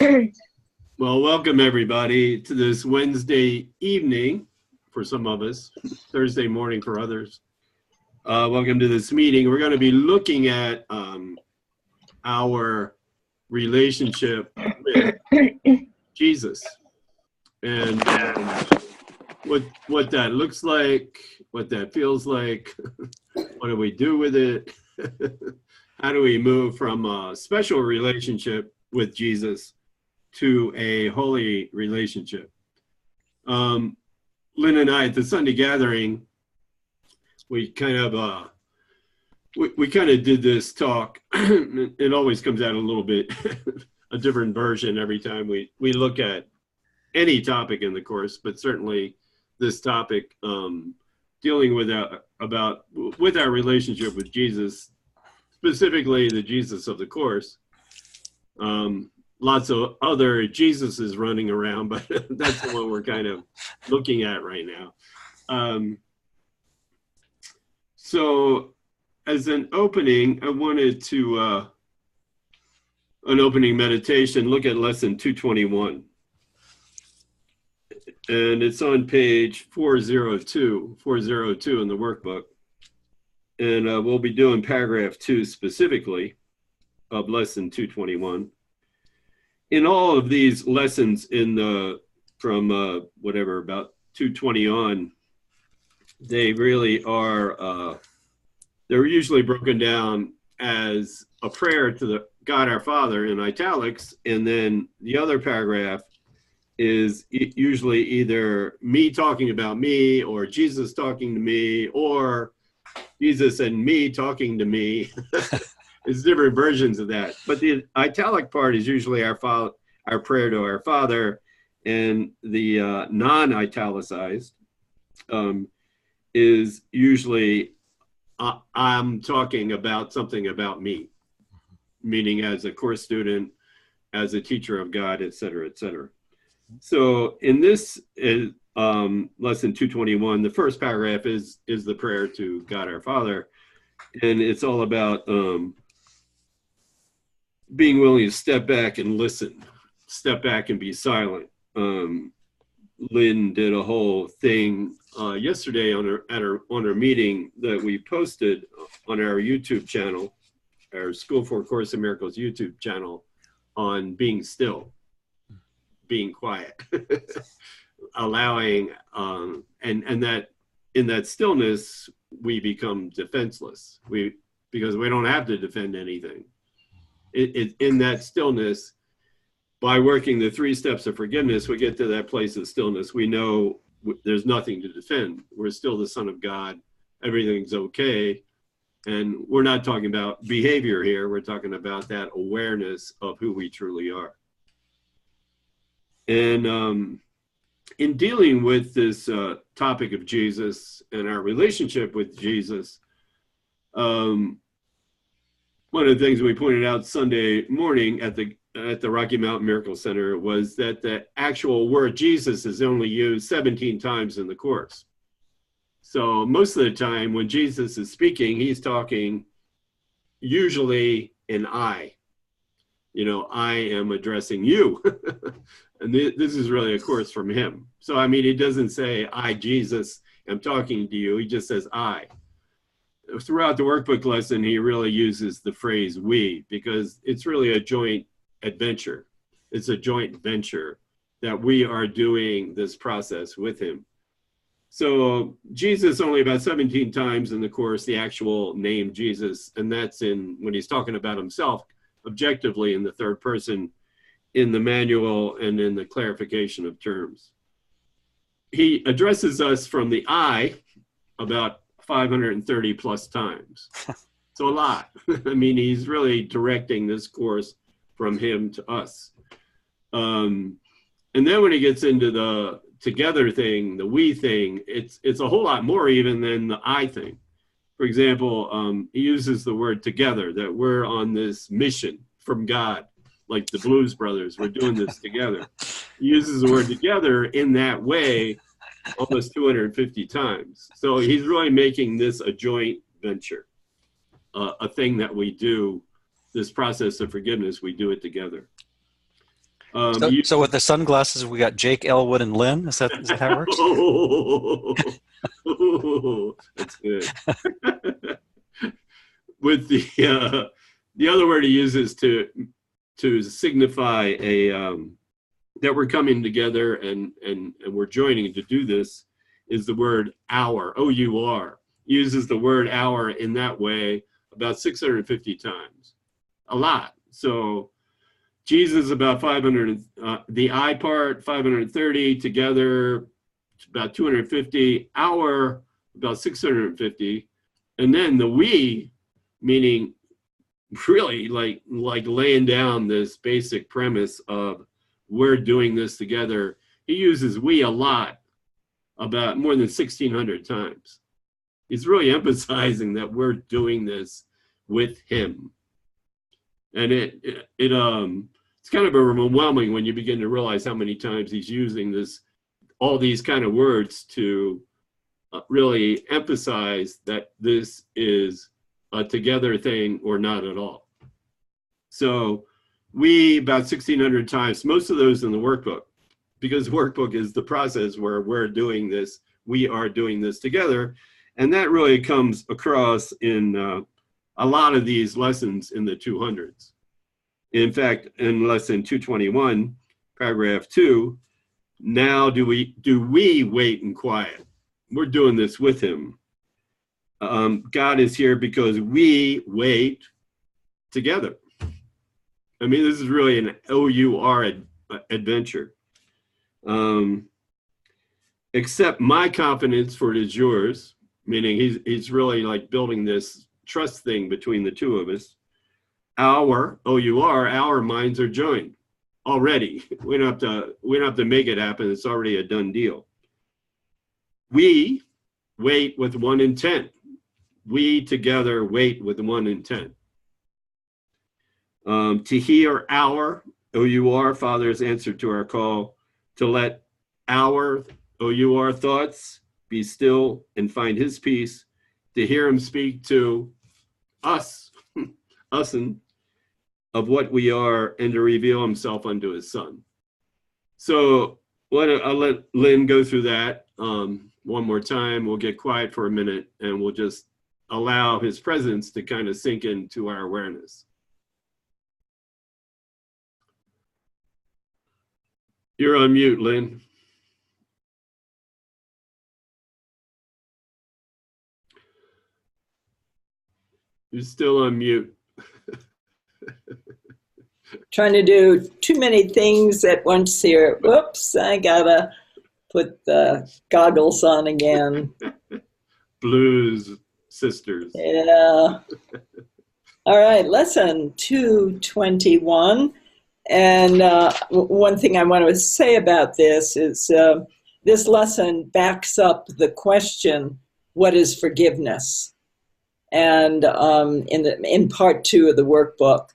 Well, welcome everybody to this Wednesday evening for some of us, Thursday morning for others. Welcome to this meeting. We're going to be looking at our relationship with Jesus and what that looks like, what that feels like, what do we do with it, how do we move from a special relationship with Jesus to a holy relationship. Lynn and I at the Sunday gathering, we kind of did this talk. It always comes out a little bit a different version every time we look at any topic in the course, but certainly this topic dealing with our relationship with Jesus, specifically the Jesus of the course. Lots of other Jesuses running around, but that's the one we're kind of looking at right now. So as an opening, I wanted to, an opening meditation, look at lesson 221. And it's on page 402 in the workbook. And we'll be doing paragraph 2 specifically of lesson 221. In all of these lessons from about 220 on, they really are, they're usually broken down as a prayer to the God our Father in italics, and then the other paragraph is usually either me talking about me, or Jesus talking to me, or Jesus and me talking to me. It's different versions of that. But the italic part is usually our prayer to our Father, and the non-italicized is usually I'm talking about something about me, meaning as a course student, as a teacher of God, et cetera, et cetera. So in this lesson 221, the first paragraph is the prayer to God our Father, and it's all about being willing to step back and listen, step back and be silent. Lynn did a whole thing yesterday on our meeting that we posted on our YouTube channel, our School for Course in Miracles YouTube channel, on being still, being quiet, allowing, and that in that stillness we become defenseless. Because we don't have to defend anything. In that stillness, by working the 3 steps of forgiveness, we get to that place of stillness. We know there's nothing to defend. We're still the Son of God. Everything's okay. And we're not talking about behavior here. We're talking about that awareness of who we truly are. And in dealing with this topic of Jesus and our relationship with Jesus, one of the things we pointed out Sunday morning at the Rocky Mountain Miracle Center was that the actual word Jesus is only used 17 times in the course. So most of the time when Jesus is speaking, he's talking usually in I. I am addressing you. And this is really a course from him. So, I mean, he doesn't say, I, Jesus, am talking to you. He just says, I. Throughout the workbook lesson, he really uses the phrase we, because it's really a joint adventure. It's a joint venture that we are doing this process with him. So Jesus only about 17 times in the course, the actual name Jesus, and that's when he's talking about himself objectively in the third person, in the manual and in the clarification of terms. He addresses us from the I about 530 plus times. So a lot. I mean, he's really directing this course from him to us. And then when he gets into the together thing, the we thing, it's a whole lot more even than the I thing. For example, he uses the word together, that we're on this mission from God, like the Blues Brothers, we're doing this together. He uses the word together in that way almost 250 times. So he's really making this a joint venture, a thing that we do, this process of forgiveness, we do it together. So with the sunglasses, we got Jake, Elwood, and Lynn. Is that how it works? That's good. With the other word he uses to signify that we're coming together and we're joining to do this is the word our, O-U-R. He uses the word our in that way about 650 times, a lot. So Jesus about 500, the I part 530, together about 250, our about 650, and then the we, meaning really like laying down this basic premise of we're doing this together. He uses we a lot, about more than 1,600 times. He's really emphasizing that we're doing this with him. And it's kind of overwhelming when you begin to realize how many times he's using all these kind of words to really emphasize that this is a together thing or not at all. So we, about 1,600 times, most of those in the workbook, because the workbook is the process where we're doing this, we are doing this together. And that really comes across in a lot of these lessons in the 200s. In fact, in lesson 221, paragraph 2, now do we wait in quiet? We're doing this with him. God is here because we wait together. I mean, this is really an O-U-R adventure. Accept my confidence, for it is yours, meaning he's really like building this trust thing between the two of us. Our, O-U-R, our minds are joined already. We don't have to make it happen. It's already a done deal. We wait with one intent. We together wait with one intent. To hear our, O-U-R, Father's answer to our call, to let our, O-U-R, thoughts be still and find his peace, to hear him speak to us, of what we are, and to reveal himself unto his son. So I'll let Lynn go through that one more time. We'll get quiet for a minute and we'll just allow his presence to kind of sink into our awareness. You're on mute, Lynn. You're still on mute. Trying to do too many things at once here. Whoops, I gotta put the goggles on again. Blues sisters. Yeah. All right, lesson 221. And one thing I want to say about this is this lesson backs up the question, what is forgiveness? And in part 2 of the workbook.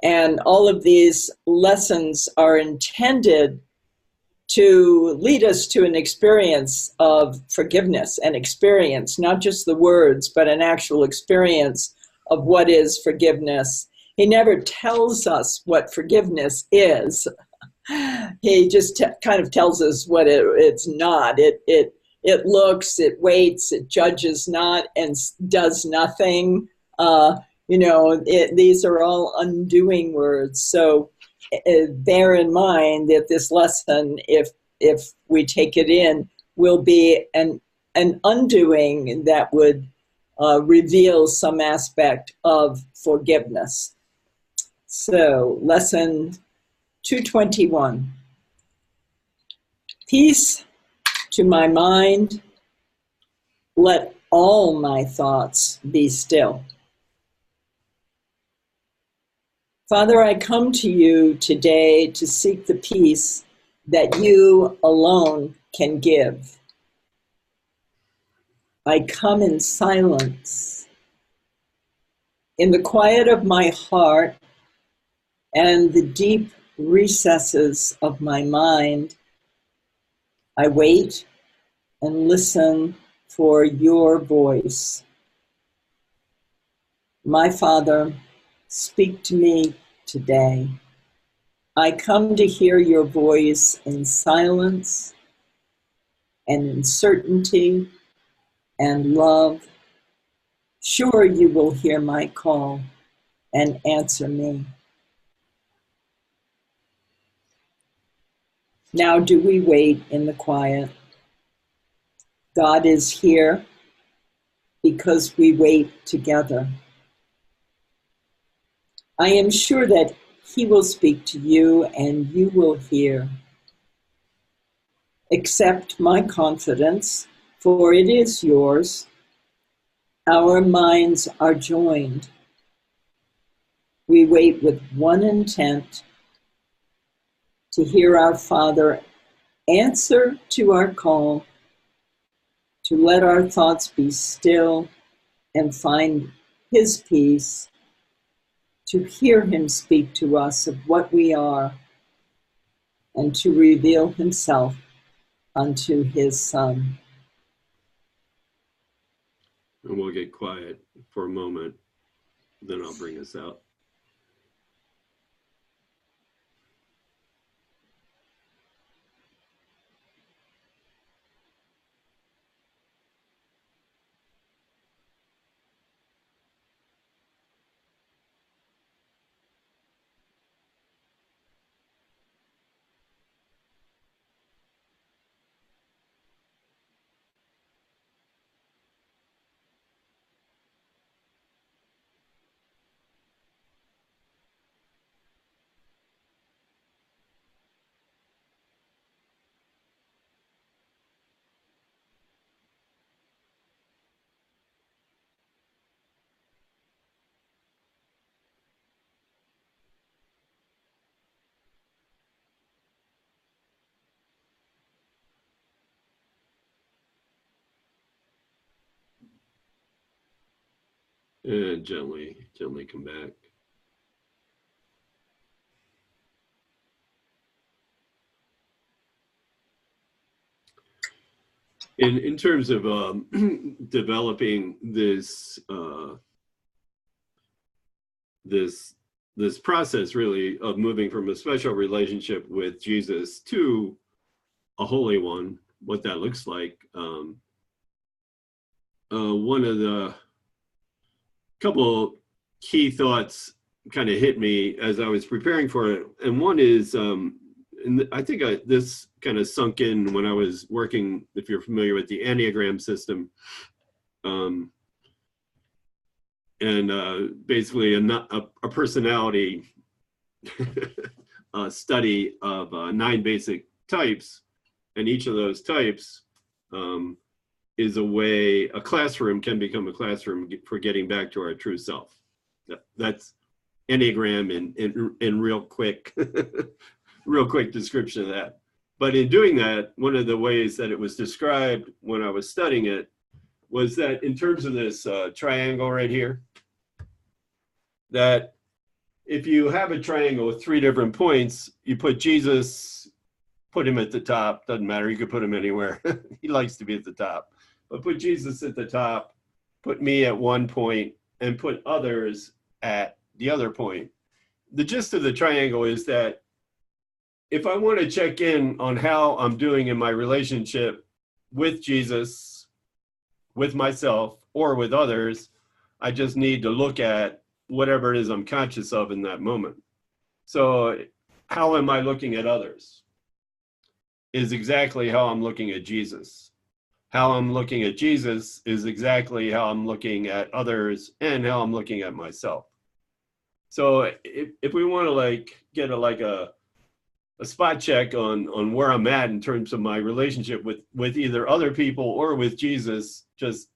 And all of these lessons are intended to lead us to an experience of forgiveness, an experience, not just the words, but an actual experience of what is forgiveness. He never tells us what forgiveness is. He just kind of tells us what it's not. It looks, it waits, it judges not, and does nothing. These are all undoing words. So bear in mind that this lesson, if we take it in, will be an undoing that would reveal some aspect of forgiveness. So lesson 221. Peace to my mind, let all my thoughts be still. Father, I come to you today to seek the peace that you alone can give. I come in silence, in the quiet of my heart and the deep recesses of my mind. I wait and listen for your voice. My Father, speak to me today. I come to hear your voice in silence and in certainty and love. Sure, you will hear my call and answer me. Now do we wait in the quiet. God is here because we wait together. I am sure that he will speak to you and you will hear. Accept my confidence, for it is yours. Our minds are joined. We wait with one intent, to hear our Father answer to our call, to let our thoughts be still and find his peace, to hear him speak to us of what we are, and to reveal himself unto his Son. And we'll get quiet for a moment, then I'll bring us out. And gently come back. In terms of developing this this process, really, of moving from a special relationship with Jesus to a holy one, what that looks like, one of the couple key thoughts kind of hit me as I was preparing for it, and one is, and I think this kind of sunk in when I was working, if you're familiar with the Enneagram system, and basically a personality study of 9 basic types, and each of those types is a classroom can become a classroom for getting back to our true self. That's Enneagram in real quick description of that. But in doing that, one of the ways that it was described when I was studying it was that in terms of this triangle right here, that if you have a triangle with 3 different points, you put Jesus, put him at the top, doesn't matter, you could put him anywhere. He likes to be at the top. But put Jesus at the top, put me at one point, and put others at the other point. The gist of the triangle is that if I want to check in on how I'm doing in my relationship with Jesus, with myself, or with others, I just need to look at whatever it is I'm conscious of in that moment. So how am I looking at others is exactly how I'm looking at Jesus. How I'm looking at Jesus is exactly how I'm looking at others and how I'm looking at myself. So if we want to get a spot check on where I'm at in terms of my relationship with either other people or with Jesus, just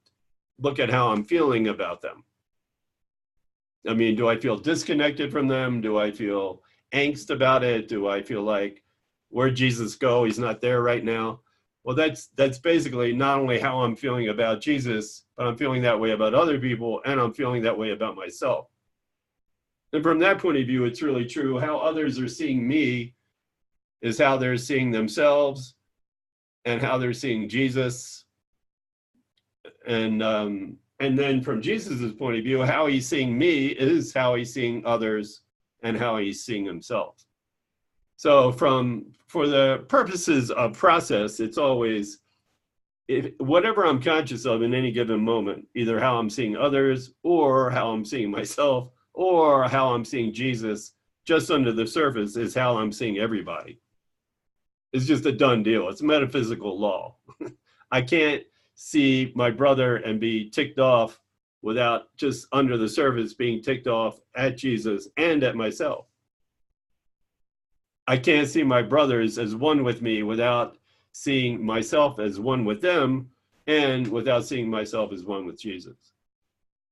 look at how I'm feeling about them. I mean, do I feel disconnected from them? Do I feel angst about it? Do I feel like, where'd Jesus go? He's not there right now. Well, that's basically not only how I'm feeling about Jesus, but I'm feeling that way about other people, and I'm feeling that way about myself. And from that point of view, it's really true. How others are seeing me is how they're seeing themselves and how they're seeing Jesus. And then from Jesus's point of view, how he's seeing me is how he's seeing others and how he's seeing himself. So for the purposes of process, it's always whatever I'm conscious of in any given moment, either how I'm seeing others or how I'm seeing myself or how I'm seeing Jesus just under the surface is how I'm seeing everybody. It's just a done deal. It's metaphysical law. I can't see my brother and be ticked off without just under the surface being ticked off at Jesus and at myself. I can't see my brothers as one with me without seeing myself as one with them and without seeing myself as one with Jesus.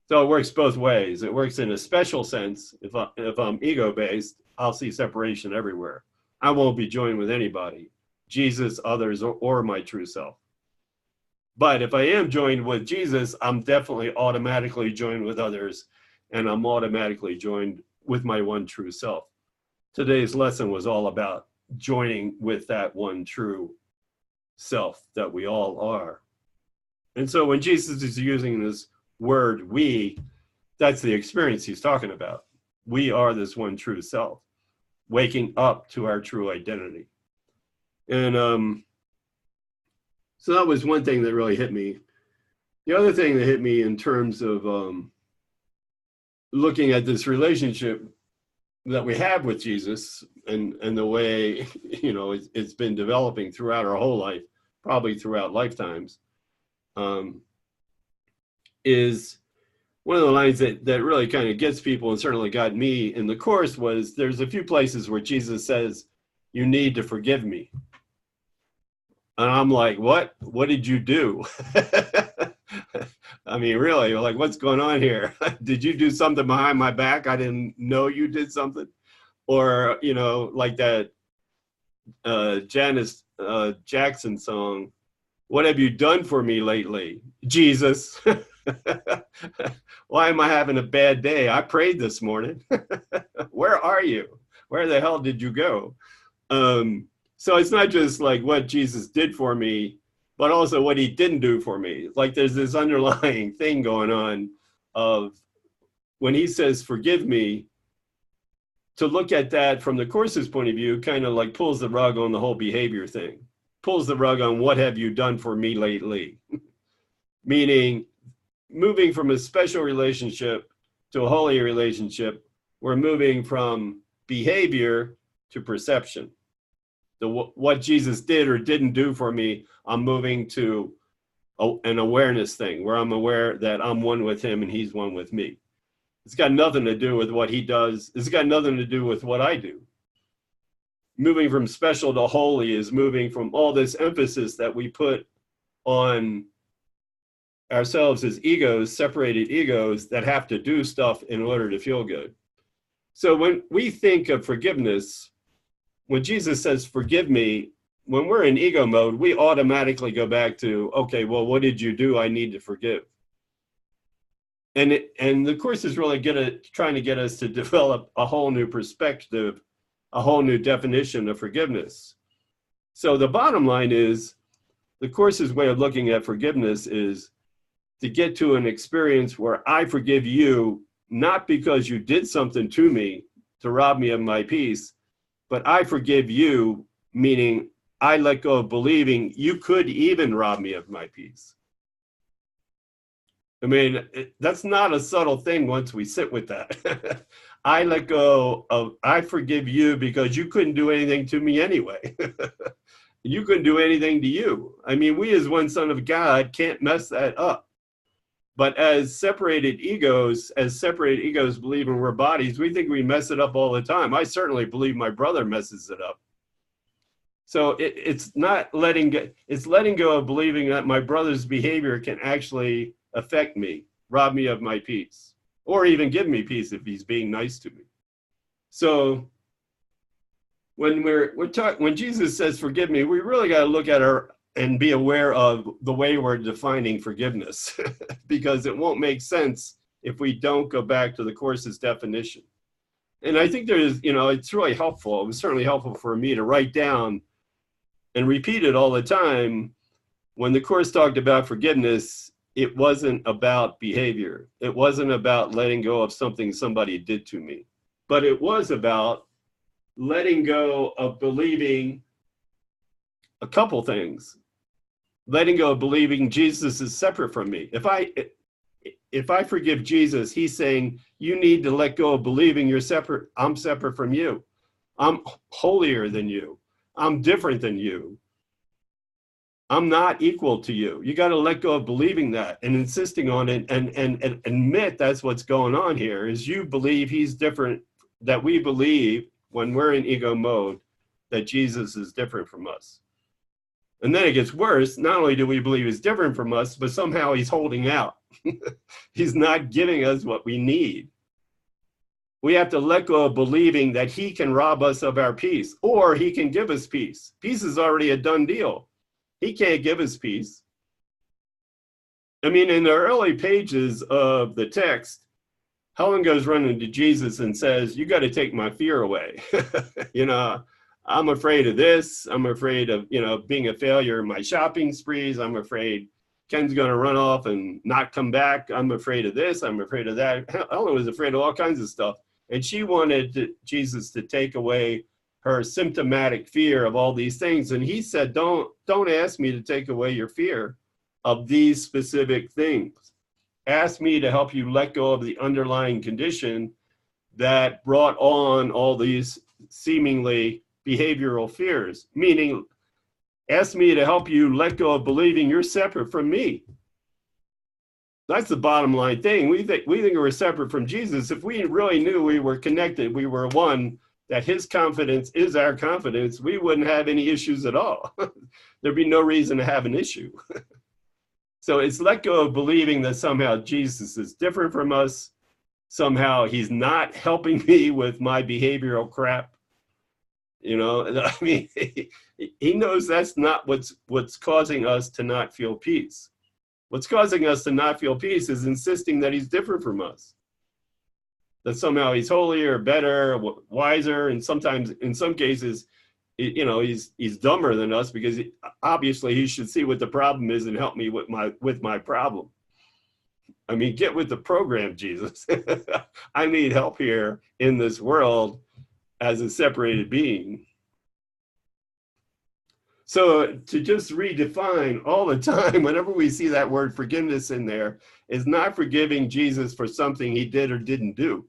So it works both ways. It works in a special sense. If I'm ego-based, I'll see separation everywhere. I won't be joined with anybody, Jesus, others, or my true self. But if I am joined with Jesus, I'm definitely automatically joined with others, and I'm automatically joined with my one true self. Today's lesson was all about joining with that one true self that we all are. And so when Jesus is using this word we, that's the experience he's talking about. We are this one true self, waking up to our true identity. And so that was one thing that really hit me. The other thing that hit me in terms of looking at this relationship that we have with Jesus and the way, it's been developing throughout our whole life, probably throughout lifetimes, is one of the lines that really kind of gets people and certainly got me in the course was there's a few places where Jesus says, you need to forgive me. And I'm like, what? What did you do? I mean, really, like, what's going on here? Did you do something behind my back? I didn't know you did something. Or, like that Janet Jackson song, what have you done for me lately? Jesus. Why am I having a bad day? I prayed this morning. Where are you? Where the hell did you go? So it's not just like what Jesus did for me, but also what he didn't do for me. Like there's this underlying thing going on of when he says, forgive me, to look at that from the Course's point of view, kind of like pulls the rug on the whole behavior thing, pulls the rug on what have you done for me lately? Meaning moving from a special relationship to a holy relationship, we're moving from behavior to perception. What Jesus did or didn't do for me, I'm moving to an awareness thing where I'm aware that I'm one with him and he's one with me. It's got nothing to do with what he does. It's got nothing to do with what I do. Moving from special to holy is moving from all this emphasis that we put on ourselves as egos, separated egos that have to do stuff in order to feel good. So when we think of forgiveness, when Jesus says, forgive me, when we're in ego mode, we automatically go back to, okay, well, what did you do? I need to forgive. And the Course is really trying to get us to develop a whole new perspective, a whole new definition of forgiveness. So the bottom line is, the Course's way of looking at forgiveness is to get to an experience where I forgive you, not because you did something to me to rob me of my peace, but I forgive you, meaning I let go of believing you could even rob me of my peace. I mean, that's not a subtle thing once we sit with that. I let go of, I forgive you because you couldn't do anything to me anyway. You couldn't do anything to you. I mean, we as one son of God can't mess that up. But as separated egos believing we're bodies, we think we mess it up all the time. I certainly believe my brother messes it up. So it's not letting go, it's letting go of believing that my brother's behavior can actually affect me, rob me of my peace, or even give me peace if he's being nice to me. So when when Jesus says forgive me, we really got to look at and be aware of the way we're defining forgiveness, because it won't make sense if we don't go back to the Course's definition. And I think there's, it's really helpful. It was certainly helpful for me to write down and repeat it all the time. When the Course talked about forgiveness, it wasn't about behavior. It wasn't about letting go of something somebody did to me, but it was about letting go of believing a couple things. Letting go of believing Jesus is separate from me. If I forgive Jesus, he's saying, you need to let go of believing you're separate. I'm separate from you. I'm holier than you. I'm different than you. I'm not equal to you. You got to let go of believing that and insisting on it and admit that's what's going on here is you believe he's different, that we believe when we're in ego mode that Jesus is different from us. And then it gets worse. Not only do we believe he's different from us, but somehow he's holding out. He's not giving us what we need. We have to let go of believing that he can rob us of our peace or he can give us peace. Peace is already a done deal. He can't give us peace. I mean, in the early pages of the text, Helen goes running to Jesus and says, you got to take my fear away. You know, I'm afraid of this. I'm afraid of, you know, being a failure in my shopping sprees. I'm afraid Ken's going to run off and not come back. I'm afraid of this. I'm afraid of that. Helen was afraid of all kinds of stuff. And she wanted Jesus to take away her symptomatic fear of all these things. And he said, don't ask me to take away your fear of these specific things. Ask me to help you let go of the underlying condition that brought on all these seemingly behavioral fears, meaning ask me to help you let go of believing you're separate from me. That's the bottom line thing. We think we're separate from Jesus. If we really knew we were connected, we were one, that his confidence is our confidence, we wouldn't have any issues at all. There'd be no reason to have an issue. So it's let go of believing that somehow Jesus is different from us. Somehow he's not helping me with my behavioral crap. You know, I mean, he knows that's not what's causing us to not feel peace. What's causing us to not feel peace is insisting that he's different from us. That somehow he's holier, better, wiser, and sometimes, in some cases, you know, he's dumber than us because obviously he should see what the problem is and help me with my problem. I mean, get with the program, Jesus. I need help here in this world as a separated being. So to just redefine all the time, whenever we see that word forgiveness in there, is not forgiving Jesus for something he did or didn't do.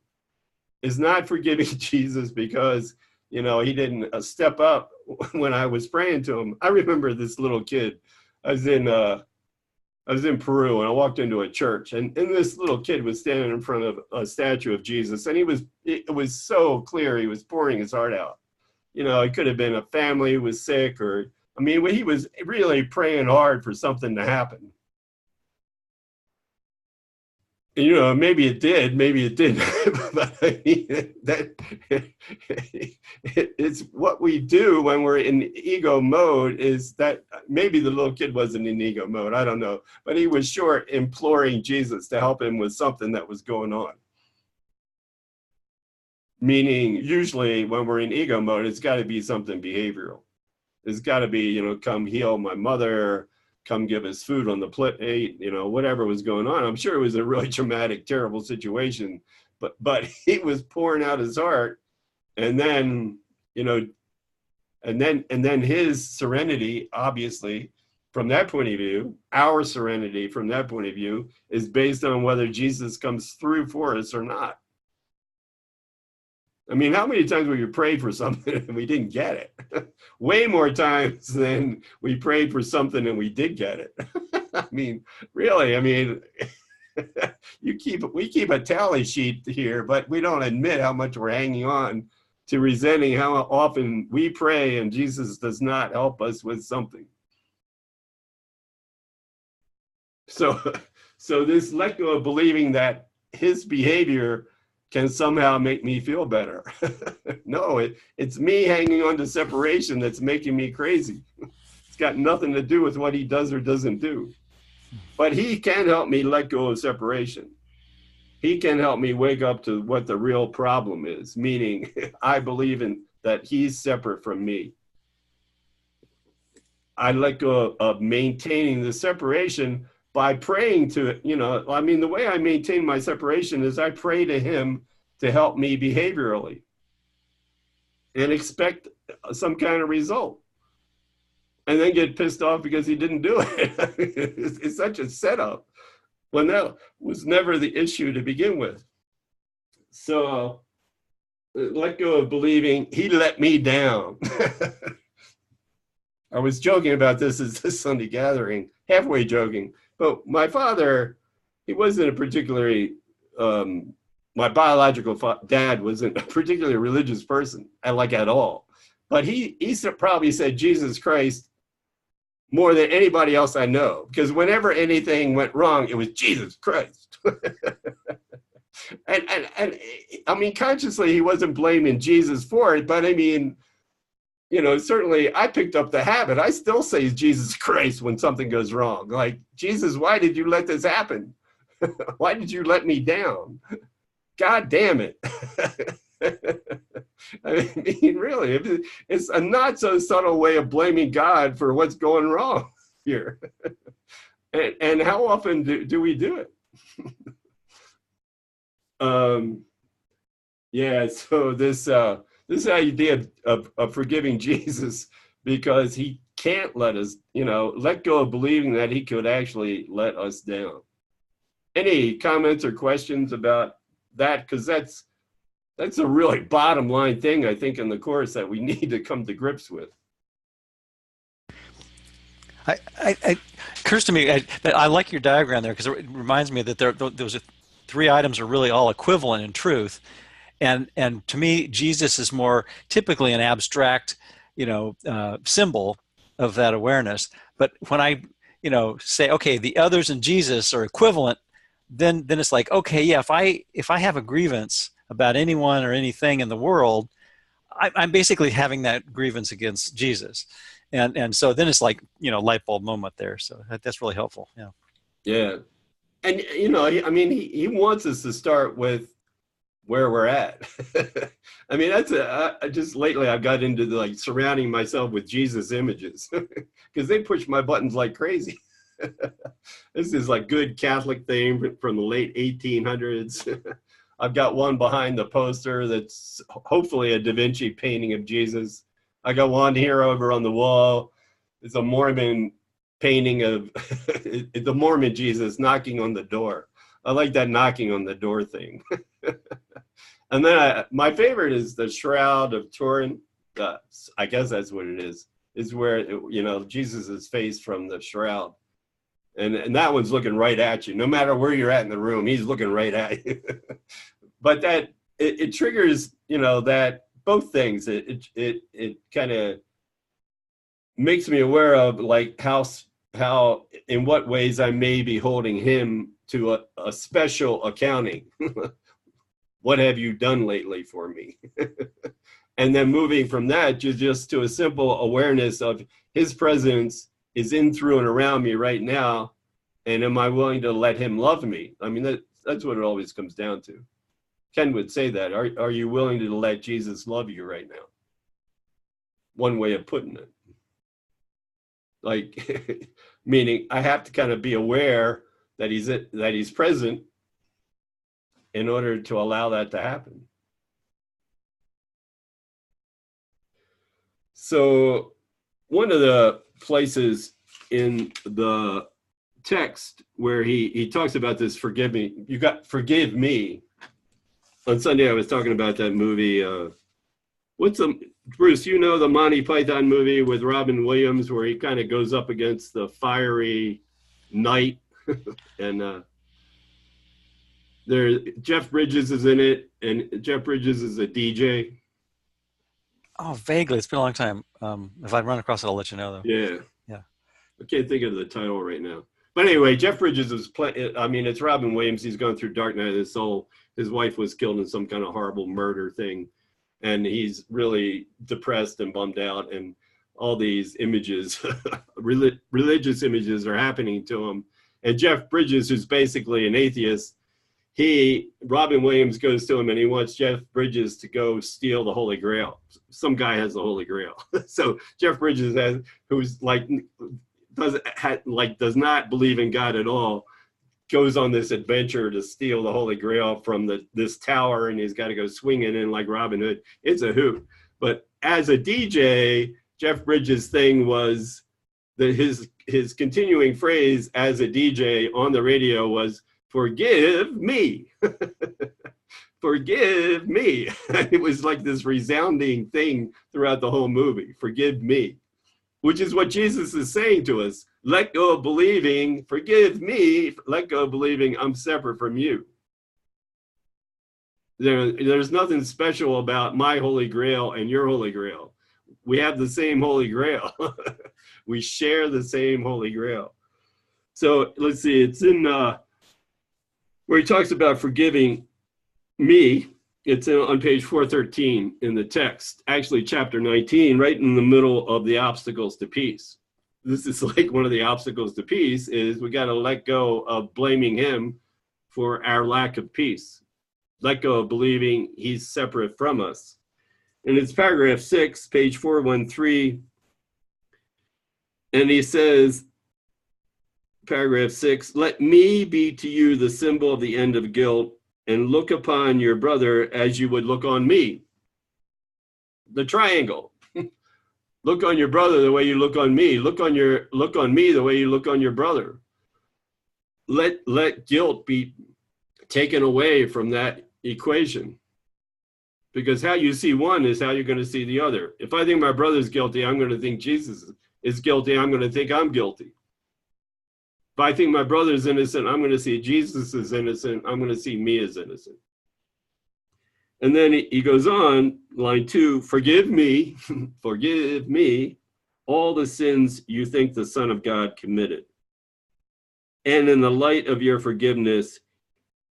Is not forgiving Jesus because, you know, he didn't step up when I was praying to him. I remember this little kid. I was in Peru and I walked into a church and this little kid was standing in front of a statue of Jesus and it was so clear he was pouring his heart out. You know, it could have been a family who was sick or, I mean, he was really praying hard for something to happen. You know, maybe it did, maybe it didn't. But I mean, it's what we do when we're in ego mode is that maybe the little kid wasn't in ego mode, I don't know. But he was sure imploring Jesus to help him with something that was going on. Meaning, usually when we're in ego mode, it's got to be something behavioral. It's got to be, you know, come heal my mother, come give us food on the plate, you know, whatever was going on. I'm sure it was a really traumatic, terrible situation, but he was pouring out his heart, and then, you know, and then his serenity, obviously, from that point of view, our serenity from that point of view is based on whether Jesus comes through for us or not. I mean, how many times have we prayed for something and we didn't get it? Way more times than we prayed for something and we did get it. I mean, really, I mean, we keep a tally sheet here, but we don't admit how much we're hanging on to resenting how often we pray and Jesus does not help us with something. So this let go of believing that his behavior can somehow make me feel better. No, it's me hanging on to separation that's making me crazy. It's got nothing to do with what he does or doesn't do. But he can help me let go of separation. He can help me wake up to what the real problem is, meaning I believe in that he's separate from me. I let go of maintaining the separation by praying to it. You know, I mean, the way I maintain my separation is I pray to him to help me behaviorally. and expect some kind of result, and then get pissed off because he didn't do it. It's such a setup when that was never the issue to begin with. So let go of believing he let me down. I was joking about this at this Sunday gathering, halfway joking, but my father, he wasn't a particularly, my biological dad wasn't a particularly religious person, like at all. But he probably said Jesus Christ more than anybody else I know, because whenever anything went wrong, it was Jesus Christ. and I mean, consciously, he wasn't blaming Jesus for it, but I mean, you know, certainly I picked up the habit. I still say Jesus Christ when something goes wrong. Like, Jesus, why did you let this happen? Why did you let me down? God damn it. I mean, really, it's a not so subtle way of blaming God for what's going wrong here. And how often do we do it? Yeah, so this idea of forgiving Jesus because he can't let us, you know, let go of believing that he could actually let us down. Any comments or questions about that? Because that's a really bottom line thing, I think, in the course that we need to come to grips with. It occurs to me that I like your diagram there because it reminds me that those three items are really all equivalent in truth. And to me, Jesus is more typically an abstract, symbol of that awareness. But when I, say, okay, the others and Jesus are equivalent, then it's like, okay, yeah, if I have a grievance about anyone or anything in the world, I'm basically having that grievance against Jesus. And so then it's like, light bulb moment there. So that's really helpful. Yeah. Yeah. And, I mean, he wants us to start with where we're at. I mean, just lately I've got into surrounding myself with Jesus images because they push my buttons like crazy. This is like good Catholic thing from the late 1800s. I've got one behind the poster that's hopefully a Da Vinci painting of Jesus. I got one here over on the wall. It's a Mormon painting of the Mormon Jesus knocking on the door. I like that knocking on the door thing. And then my favorite is the Shroud of Turin. I guess that's what it is where, Jesus is faced from the shroud. And that one's looking right at you. No matter where you're at in the room, he's looking right at you. But that it triggers, that both things. It kind of makes me aware of how in what ways I may be holding him to a special accounting. What have you done lately for me? And then moving from that just to a simple awareness of his presence is in, through, and around me right now. And am I willing to let him love me? I mean, that's what it always comes down to. Ken would say that. Are you willing to let Jesus love you right now? One way of putting it. Meaning I have to kind of be aware that he's present in order to allow that to happen. So one of the places in the text where he talks about this, forgive me. On Sunday I was talking about that movie. Bruce, the Monty Python movie with Robin Williams where he kind of goes up against the fiery knight and Jeff Bridges is in it, and Jeff Bridges is a DJ. Oh, vaguely. It's been a long time. If I run across it, I'll let you know, though. Yeah. Yeah. I can't think of the title right now. But anyway, Jeff Bridges is it's Robin Williams. He's going through Dark Night of the Soul. His wife was killed in some kind of horrible murder thing. And he's really depressed and bummed out. And all these images, religious images are happening to him. And Jeff Bridges, who's basically an atheist, Robin Williams goes to him and he wants Jeff Bridges to go steal the Holy Grail. Some guy has the Holy Grail. So Jeff Bridges does not believe in God at all, goes on this adventure to steal the Holy Grail from this tower, and he's got to go swinging in like Robin Hood. It's a hoot. But as a DJ, Jeff Bridges' thing was that his continuing phrase as a DJ on the radio was, "Forgive me." Forgive me. It was like this resounding thing throughout the whole movie. Forgive me, which is what Jesus is saying to us. Let go of believing, forgive me, let go of believing I'm separate from you. There's nothing special about my Holy Grail and your Holy Grail. We have the same Holy Grail. We share the same Holy Grail. So let's see, it's in where he talks about forgiving me. It's on page 413 in the text, actually chapter 19, right in the middle of the obstacles to peace. This is like one of the obstacles to peace is we got to let go of blaming him for our lack of peace. Let go of believing he's separate from us. And it's paragraph 6, page 413. And he says, paragraph 6, let me be to you the symbol of the end of guilt, and look upon your brother as you would look on me. The triangle. Look on your brother the way you look on me. Look on me the way you look on your brother. Let guilt be taken away from that equation. Because how you see one is how you're going to see the other. If I think my brother's guilty, I'm going to think Jesus is guilty. I'm going to think I'm guilty. If I think my brother is innocent, I'm going to see Jesus is innocent. I'm going to see me as innocent. And then he goes on, line 2, forgive me, forgive me, all the sins you think the Son of God committed. And in the light of your forgiveness,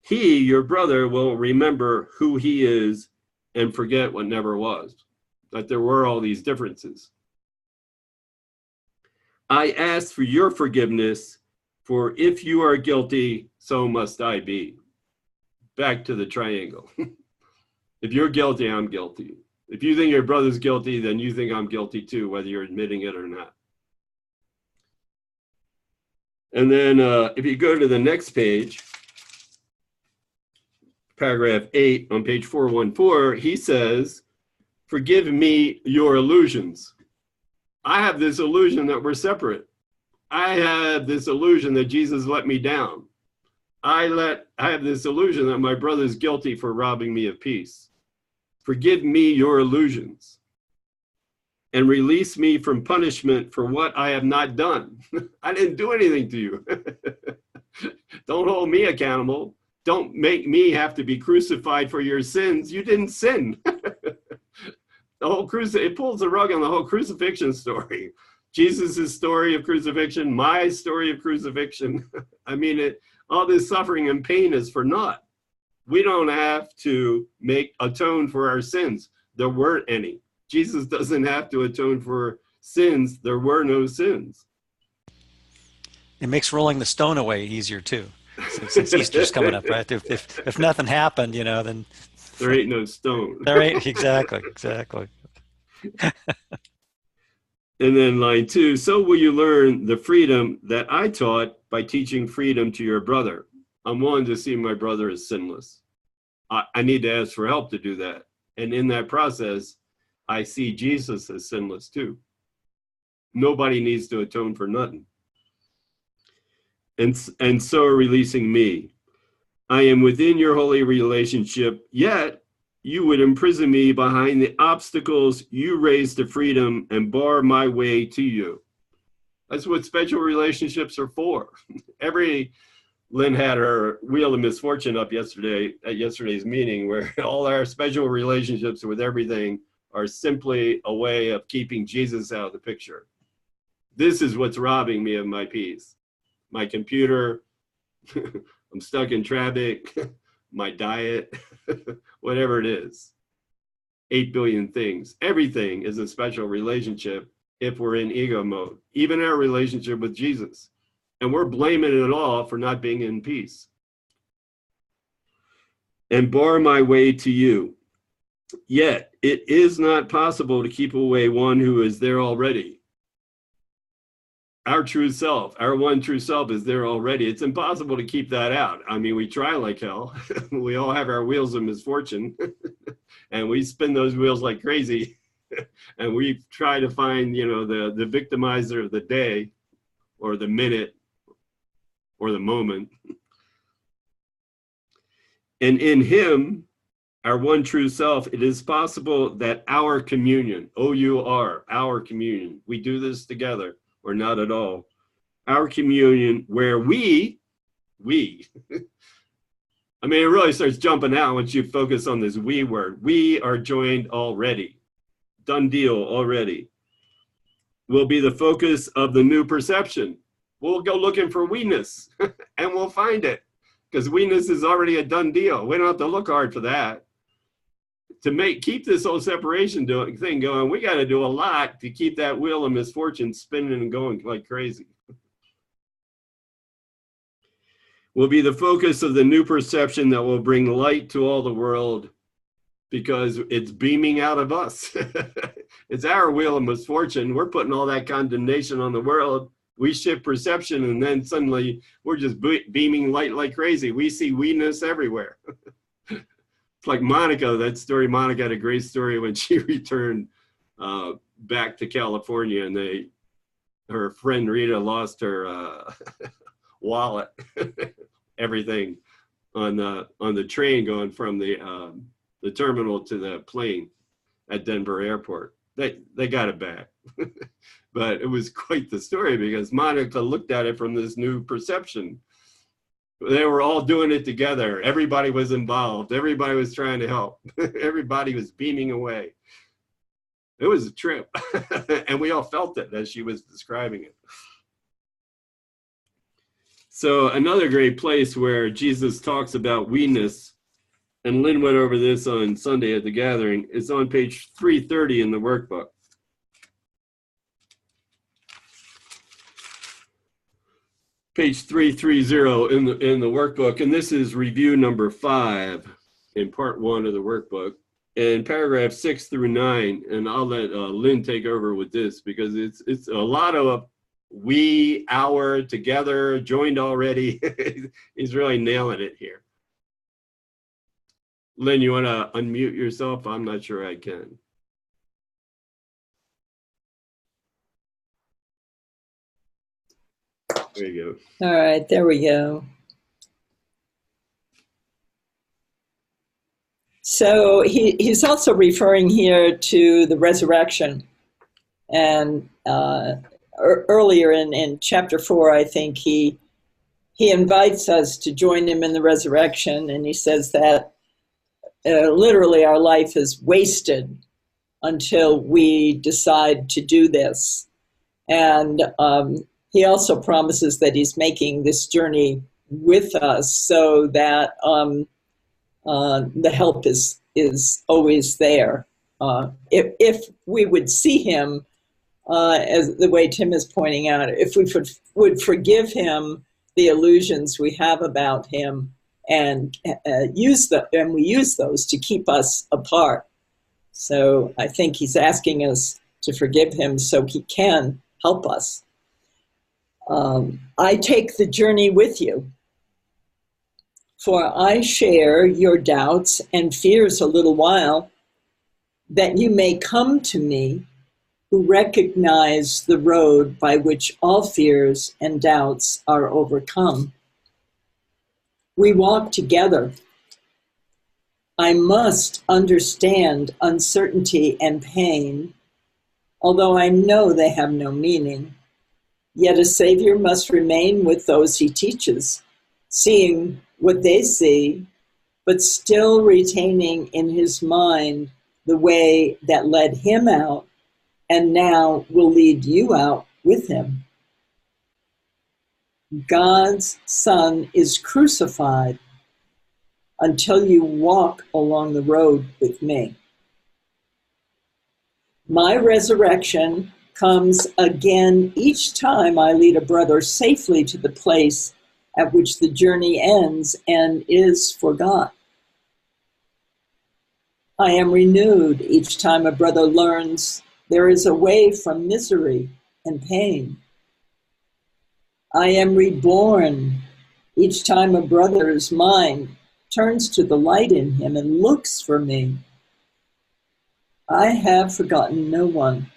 he, your brother, will remember who he is and forget what never was, that there were all these differences. I ask for your forgiveness, for if you are guilty, so must I be. Back to the triangle. If you're guilty, I'm guilty. If you think your brother's guilty, then you think I'm guilty too, whether you're admitting it or not. And then if you go to the next page, paragraph 8 on page 414, he says, forgive me your illusions. I have this illusion that we're separate. I have this illusion that Jesus let me down. I have this illusion that my brother's guilty for robbing me of peace. Forgive me your illusions and release me from punishment for what I have not done. I didn't do anything to you. Don't hold me accountable. Don't make me have to be crucified for your sins. You didn't sin. It pulls the rug on the whole crucifixion story. Jesus' story of crucifixion, my story of crucifixion. I mean, all this suffering and pain is for naught. We don't have to atone for our sins. There weren't any. Jesus doesn't have to atone for sins. There were no sins. It makes rolling the stone away easier too, since Easter's coming up, right? If nothing happened, then there ain't no stone. There ain't exactly. And then line 2, so will you learn the freedom that I taught by teaching freedom to your brother. I'm willing to see my brother as sinless. I need to ask for help to do that. And in that process, I see Jesus as sinless too. Nobody needs to atone for nothing. And so releasing me. I am within your holy relationship, yet you would imprison me behind the obstacles you raise to freedom and bar my way to you. That's what special relationships are for. Lynn had her wheel of misfortune up yesterday at yesterday's meeting, where all our special relationships with everything are simply a way of keeping Jesus out of the picture. This is what's robbing me of my peace. My computer, I'm stuck in traffic, my diet, whatever it is. 8 billion things. Everything is a special relationship if we're in ego mode, even our relationship with Jesus. And we're blaming it all for not being in peace. And bar my way to you. Yet it is not possible to keep away one who is there already. Our true self, our one true self is there already. It's impossible to keep that out. I mean, we try like hell. We all have our wheels of misfortune and we spin those wheels like crazy. And we try to find, the victimizer of the day or the minute or the moment. And in him, our one true self, it is possible that our communion, O-U-R, our communion, we do this together or not at all. Our communion where we, I mean, it really starts jumping out once you focus on this we word. We are joined already. Done deal already. Will be the focus of the new perception. We'll go looking for we-ness and we'll find it, because we-ness is already a done deal. We don't have to look hard for that. To keep this whole separation thing going, we got to do a lot to keep that wheel of misfortune spinning and going like crazy. Will be the focus of the new perception that will bring light to all the world, because it's beaming out of us. It's our wheel of misfortune. We're putting all that condemnation on the world. We shift perception, and then suddenly we're just beaming light like crazy. We see we-ness everywhere. It's like Monica, that story. Monica had a great story when she returned back to California, and her friend Rita lost her wallet, everything on the train going from the terminal to the plane at Denver Airport. They got it back. But it was quite the story, because Monica looked at it from this new perception. They were all doing it together. Everybody was involved. Everybody was trying to help. Everybody was beaming away. It was a trip. And we all felt it as she was describing it. So another great place where Jesus talks about we-ness, and Lynn went over this on Sunday at the gathering, is on page 330 in the workbook. Page 330 in the workbook, and this is review number 5 in part 1 of the workbook, and paragraph 6 through 9. And I'll let Lynn take over with this, because it's a lot of we, our, together, joined already. He's really nailing it here. Lynn, you want to unmute yourself? I'm not sure I can. There you go. All right, there we go. So he's also referring here to the resurrection. And earlier in chapter 4, I think he invites us to join him in the resurrection. And he says that literally our life is wasted until we decide to do this. And he also promises that he's making this journey with us, so that the help is always there. If we would see him, as the way Tim is pointing out, if we would forgive him the illusions we have about him, and we use those to keep us apart. So I think he's asking us to forgive him so he can help us. I take the journey with you, for I share your doubts and fears a little while, that you may come to me, who recognize the road by which all fears and doubts are overcome. We walk together. I must understand uncertainty and pain, although I know they have no meaning. Yet a Savior must remain with those he teaches, seeing what they see, but still retaining in his mind the way that led him out and now will lead you out with him. God's Son is crucified until you walk along the road with me. My resurrection comes again each time I lead a brother safely to the place at which the journey ends and is forgot. I am renewed each time a brother learns there is a way from misery and pain. I am reborn each time a brother's mind turns to the light in him and looks for me. I have forgotten no one.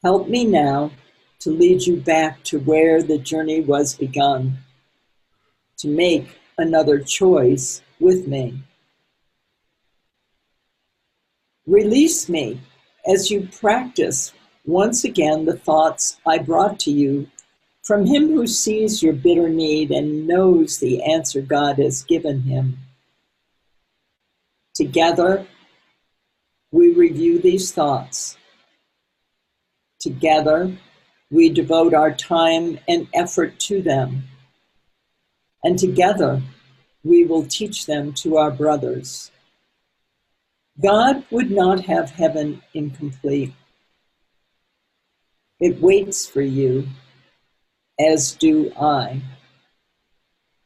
Help me now to lead you back to where the journey was begun, to make another choice with me. Release me as you practice once again the thoughts I brought to you from him who sees your bitter need and knows the answer God has given him. Together, we review these thoughts. Together, we devote our time and effort to them. And together, we will teach them to our brothers. God would not have heaven incomplete. It waits for you, as do I.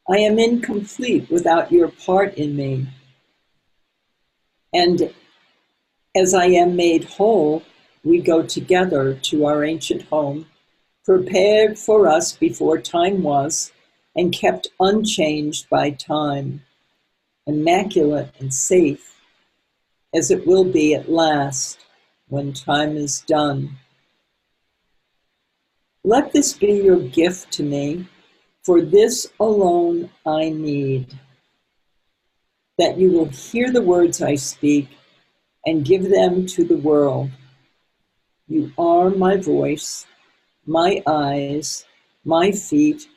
I am incomplete without your part in me. And as I am made whole, we go together to our ancient home, prepared for us before time was, and kept unchanged by time, immaculate and safe, as it will be at last when time is done. Let this be your gift to me, for this alone I need, that you will hear the words I speak and give them to the world. You are my voice, my eyes, my feet,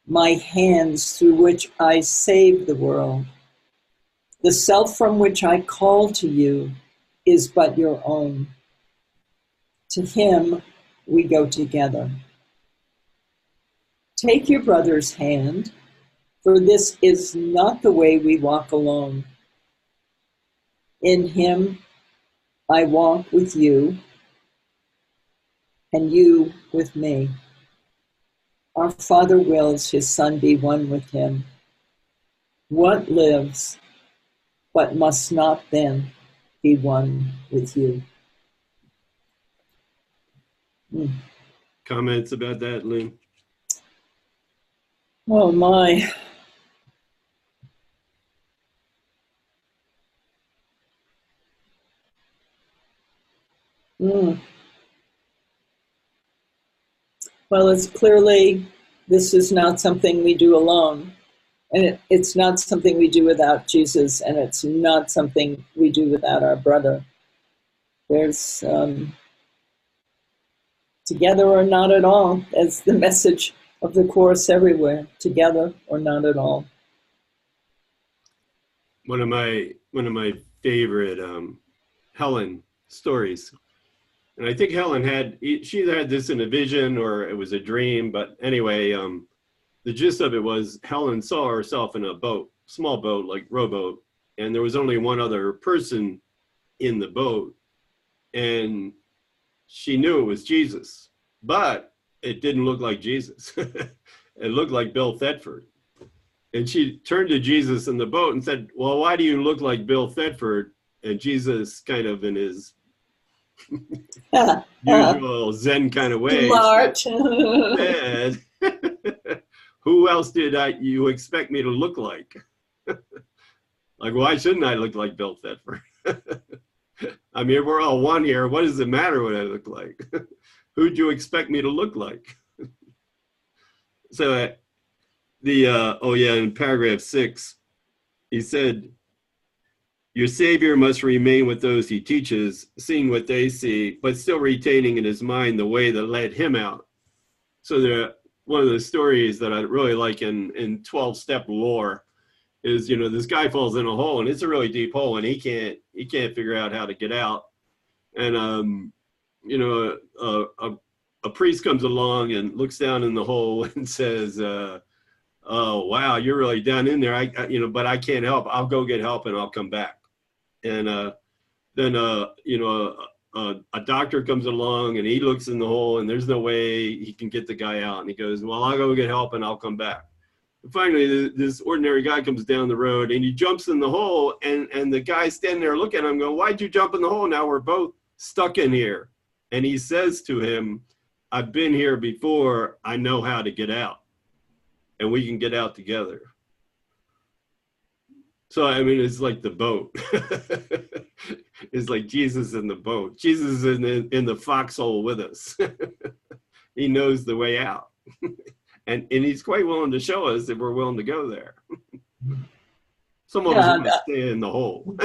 my hands through which I save the world. The self from which I call to you is but your own. To him we go together. Take your brother's hand, for this is not the way we walk alone. In him I walk with you, and you with me. Our Father wills his Son be one with him. What lives, but must not then be one with you? Comments about that, Lynn? Oh my. Well, it's clearly, this is not something we do alone. And it's not something we do without Jesus, and it's not something we do without our brother. There's together or not at all. That's the message of the Course everywhere. Together or not at all. One of my favorite Helen stories. And I think Helen she either had this in a vision or it was a dream, but anyway, the gist of it was Helen saw herself in a boat, small boat, like rowboat, and there was only one other person in the boat, and she knew it was Jesus, but it didn't look like Jesus. It looked like Bill Thetford. And she turned to Jesus in the boat and said, well, why do you look like Bill Thetford? And Jesus, kind of in his usual Zen kind of way, said, who else did you expect me to look like? Like, why shouldn't I look like Bill Thetford? I mean, we're all one here. What does it matter what I look like? Who'd you expect me to look like? So in paragraph 6, he said, your Savior must remain with those he teaches, seeing what they see, but still retaining in his mind the way that led him out. So one of the stories that I really like in 12-step lore is, this guy falls in a hole, and it's a really deep hole, and he can't figure out how to get out. And a priest comes along and looks down in the hole and says, oh wow, you're really down in there. But I can't help. I'll go get help and I'll come back. And then a doctor comes along and he looks in the hole and there's no way he can get the guy out. And he goes, well, I'll go get help and I'll come back. And finally, this ordinary guy comes down the road and he jumps in the hole, and the guy standing there looking at him going, why'd you jump in the hole? Now we're both stuck in here. And he says to him, I've been here before. I know how to get out, and we can get out together. So, I mean, it's like the boat. It's like Jesus in the boat. Jesus is in the foxhole with us. He knows the way out. And he's quite willing to show us if we're willing to go there. Some of us want to stay in the hole.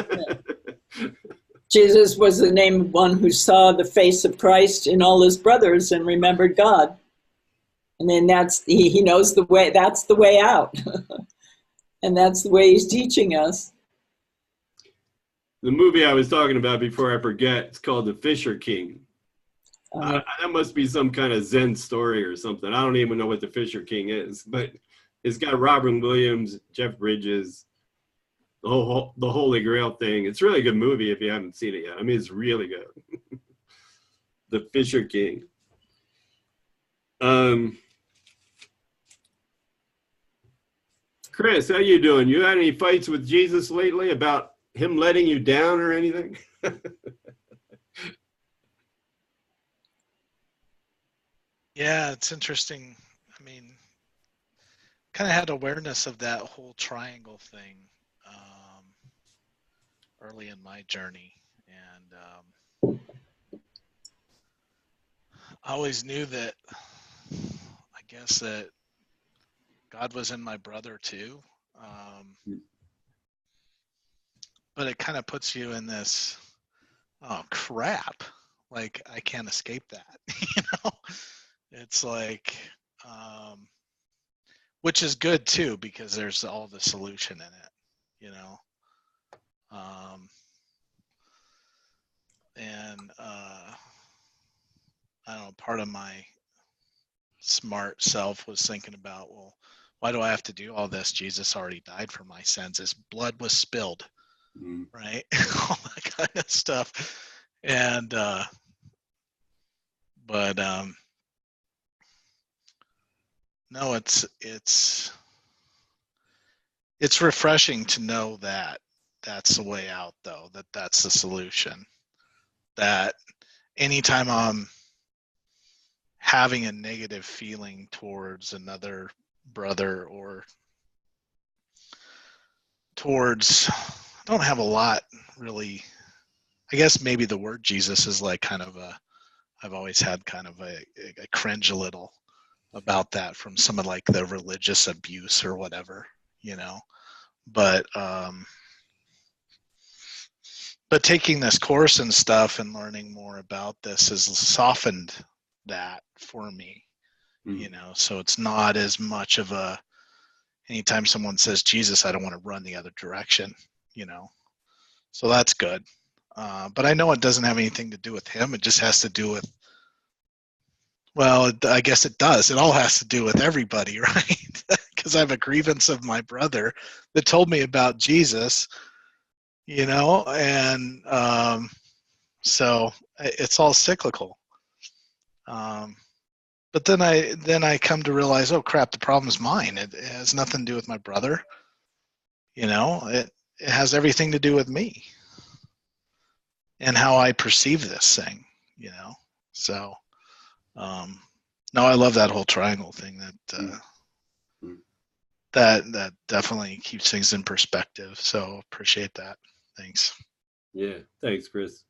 Jesus was the name of one who saw the face of Christ in all his brothers and remembered God. And then he knows the way, that's the way out. And that's the way he's teaching us. The movie I was talking about before I forget, it's called The Fisher King. That must be some kind of Zen story or something. I don't even know what The Fisher King is, but it's got Robin Williams, Jeff Bridges, the Holy Grail thing. It's a really good movie if you haven't seen it yet. I mean, it's really good. The Fisher King. Chris, how you doing? You had any fights with Jesus lately about him letting you down or anything? Yeah, it's interesting. I mean, kind of had awareness of that whole triangle thing early in my journey. And I always knew that, I guess, that God was in my brother too. But it kind of puts you in this, oh crap, like I can't escape that, you know? It's like, which is good too, because there's all the solution in it, you know? I don't know, part of my smart self was thinking about, well, why do I have to do all this? Jesus already died for my sins. His blood was spilled, right? All that kind of stuff. And, but, no, it's refreshing to know that that's the way out, though, that's the solution. That anytime I'm having a negative feeling towards another brother or towards, I don't have a lot really, I guess maybe the word Jesus is like kind of I've always had kind of a cringe a little about that from some of like the religious abuse or whatever, you know, but taking this course and stuff and learning more about this has softened that for me, you know, so it's not as much of a, anytime someone says Jesus, I don't want to run the other direction, you know, so that's good. But I know it doesn't have anything to do with him. It just has to do with, well, I guess it does. It all has to do with everybody, right? Because I have a grievance of my brother that told me about Jesus, you know, and so it's all cyclical. But then I come to realize, oh crap, the problem's mine. It has nothing to do with my brother. You know, it has everything to do with me and how I perceive this thing, you know. So no, I love that whole triangle thing. That definitely keeps things in perspective. So appreciate that. Thanks. Yeah, thanks, Chris.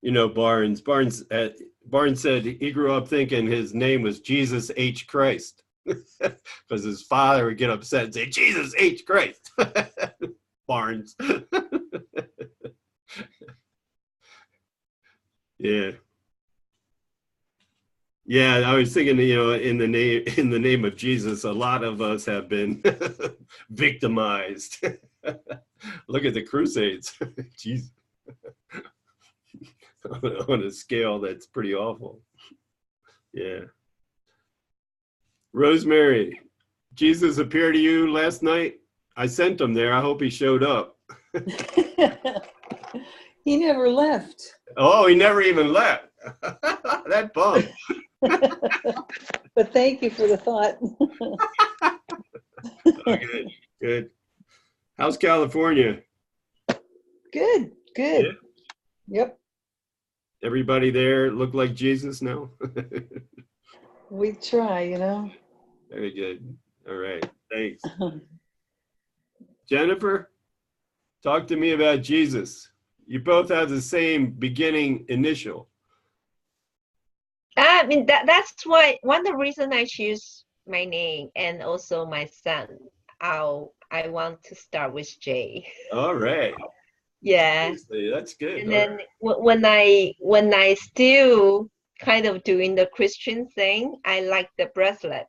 You know, Barnes said he grew up thinking his name was Jesus H. Christ because his father would get upset and say, Jesus H. Christ. Barnes. Yeah. Yeah, I was thinking, you know, in the name of Jesus, a lot of us have been victimized. Look at the Crusades. Jeez. On a scale that's pretty awful. Yeah. Rosemary, Jesus appeared to you last night? I sent him there. I hope he showed up. He never left. Oh, he never even left. That bum. But thank you for the thought. Oh, good. How's California? Good. Yeah. Yep. Everybody there look like Jesus now? We try, you know. Very good. All right. Thanks. Jennifer, talk to me about Jesus. You both have the same beginning initial. I mean, that's why one of the reasons I choose my name and also my son. I want to start with J. All right. Yeah. Seriously, that's good. And then when I still kind of doing the Christian thing, I like the bracelet.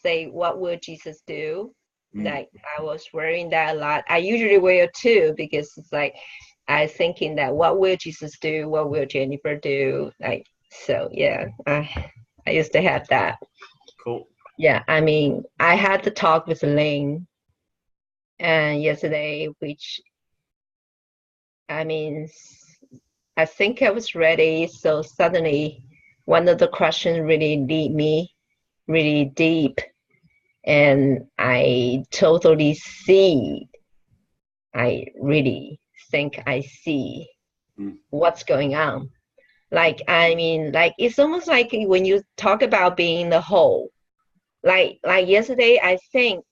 Say, what will Jesus do? Like I was wearing that a lot. I usually wear it too because it's like I thinking that what will Jesus do? What will Jennifer do? Like so, yeah. I used to have that. Cool. Yeah, I mean, I had the talk with Elaine and yesterday, which I mean, I think I was ready. So suddenly, one of the questions really lead me really deep, and I totally see. I really think I see what's going on. Like, I mean, like it's almost like when you talk about being the whole. Like yesterday, I think.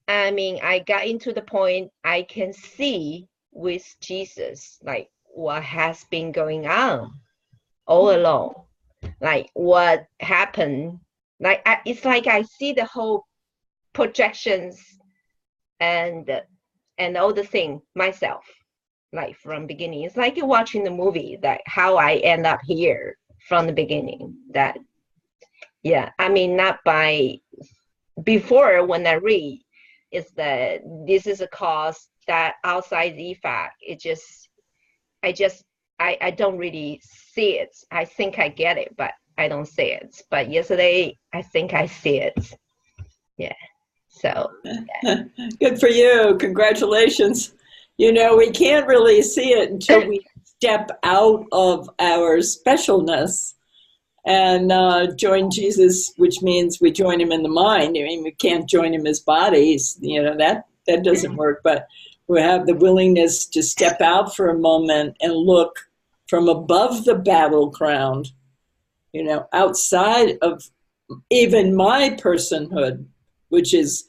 I mean, I got into the point I can see with Jesus, like what has been going on all along, like what happened. Like it's like I see the whole projections and all the thing myself, like from beginning. It's like watching the movie, like how I end up here from the beginning. That yeah, I mean not by before when I read. Is that this is a cause that outside the effect. I don't really see it. I think I get it, but I don't see it. But yesterday, I think I see it. Yeah. So. Yeah. Good for you. Congratulations. You know, we can't really see it until we step out of our specialness and join Jesus, which means we join him in the mind. I mean, we can't join him as bodies. You know, that doesn't work. But we have the willingness to step out for a moment and look from above the battleground, you know, outside of even my personhood, which is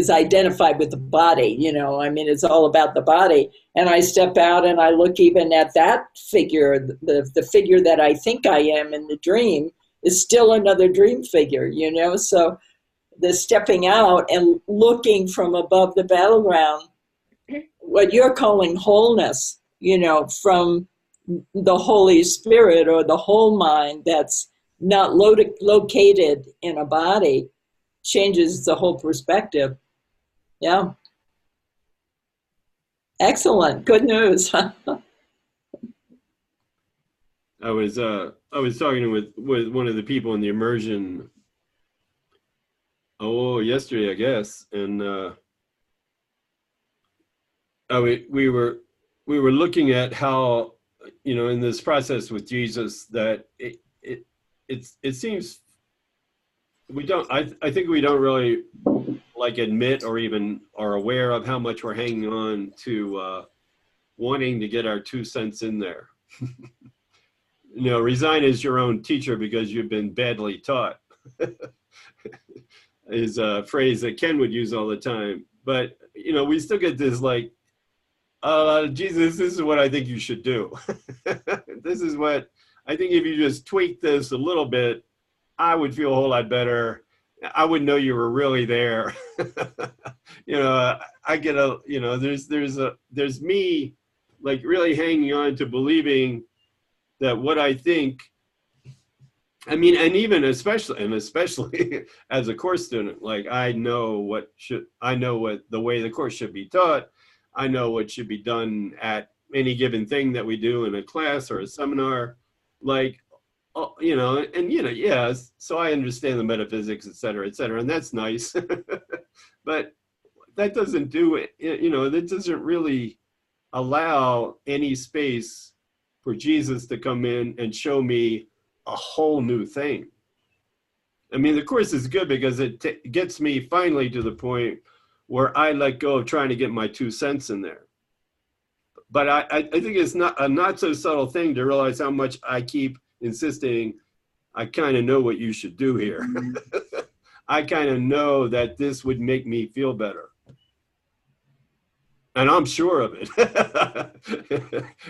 identified with the body. You know, I mean, it's all about the body. And I step out and I look even at that figure, the figure that I think I am in the dream is still another dream figure, you know? So the stepping out and looking from above the battleground, what you're calling wholeness, you know, from the Holy Spirit or the whole mind that's not located in a body, changes the whole perspective. Yeah. Excellent. Good news. I was talking with one of the people in the immersion yesterday, I guess, and we were looking at how, you know, in this process with Jesus that it seems I think we don't really like admit or even are aware of how much we're hanging on to wanting to get our 2 cents in there. You know, resign as your own teacher because you've been badly taught is a phrase that Ken would use all the time. But, you know, we still get this like, Jesus, this is what I think you should do. This is what I think if you just tweak this a little bit, I would feel a whole lot better. I wouldn't know you were really there. You know, I get you know, there's me like really hanging on to believing that what I think, I mean, and even especially as a course student, like I know what the way the course should be taught. I know what should be done at any given thing that we do in a class or a seminar, like, you know, and, you know, yes, so I understand the metaphysics, et cetera, and that's nice. But that doesn't do it, you know, that doesn't really allow any space for Jesus to come in and show me a whole new thing. I mean, the course is good because it gets me finally to the point where I let go of trying to get my 2 cents in there. But I think it's not a not so subtle thing to realize how much I keep insisting, I kind of know what you should do here. I kind of know that this would make me feel better. And I'm sure of it.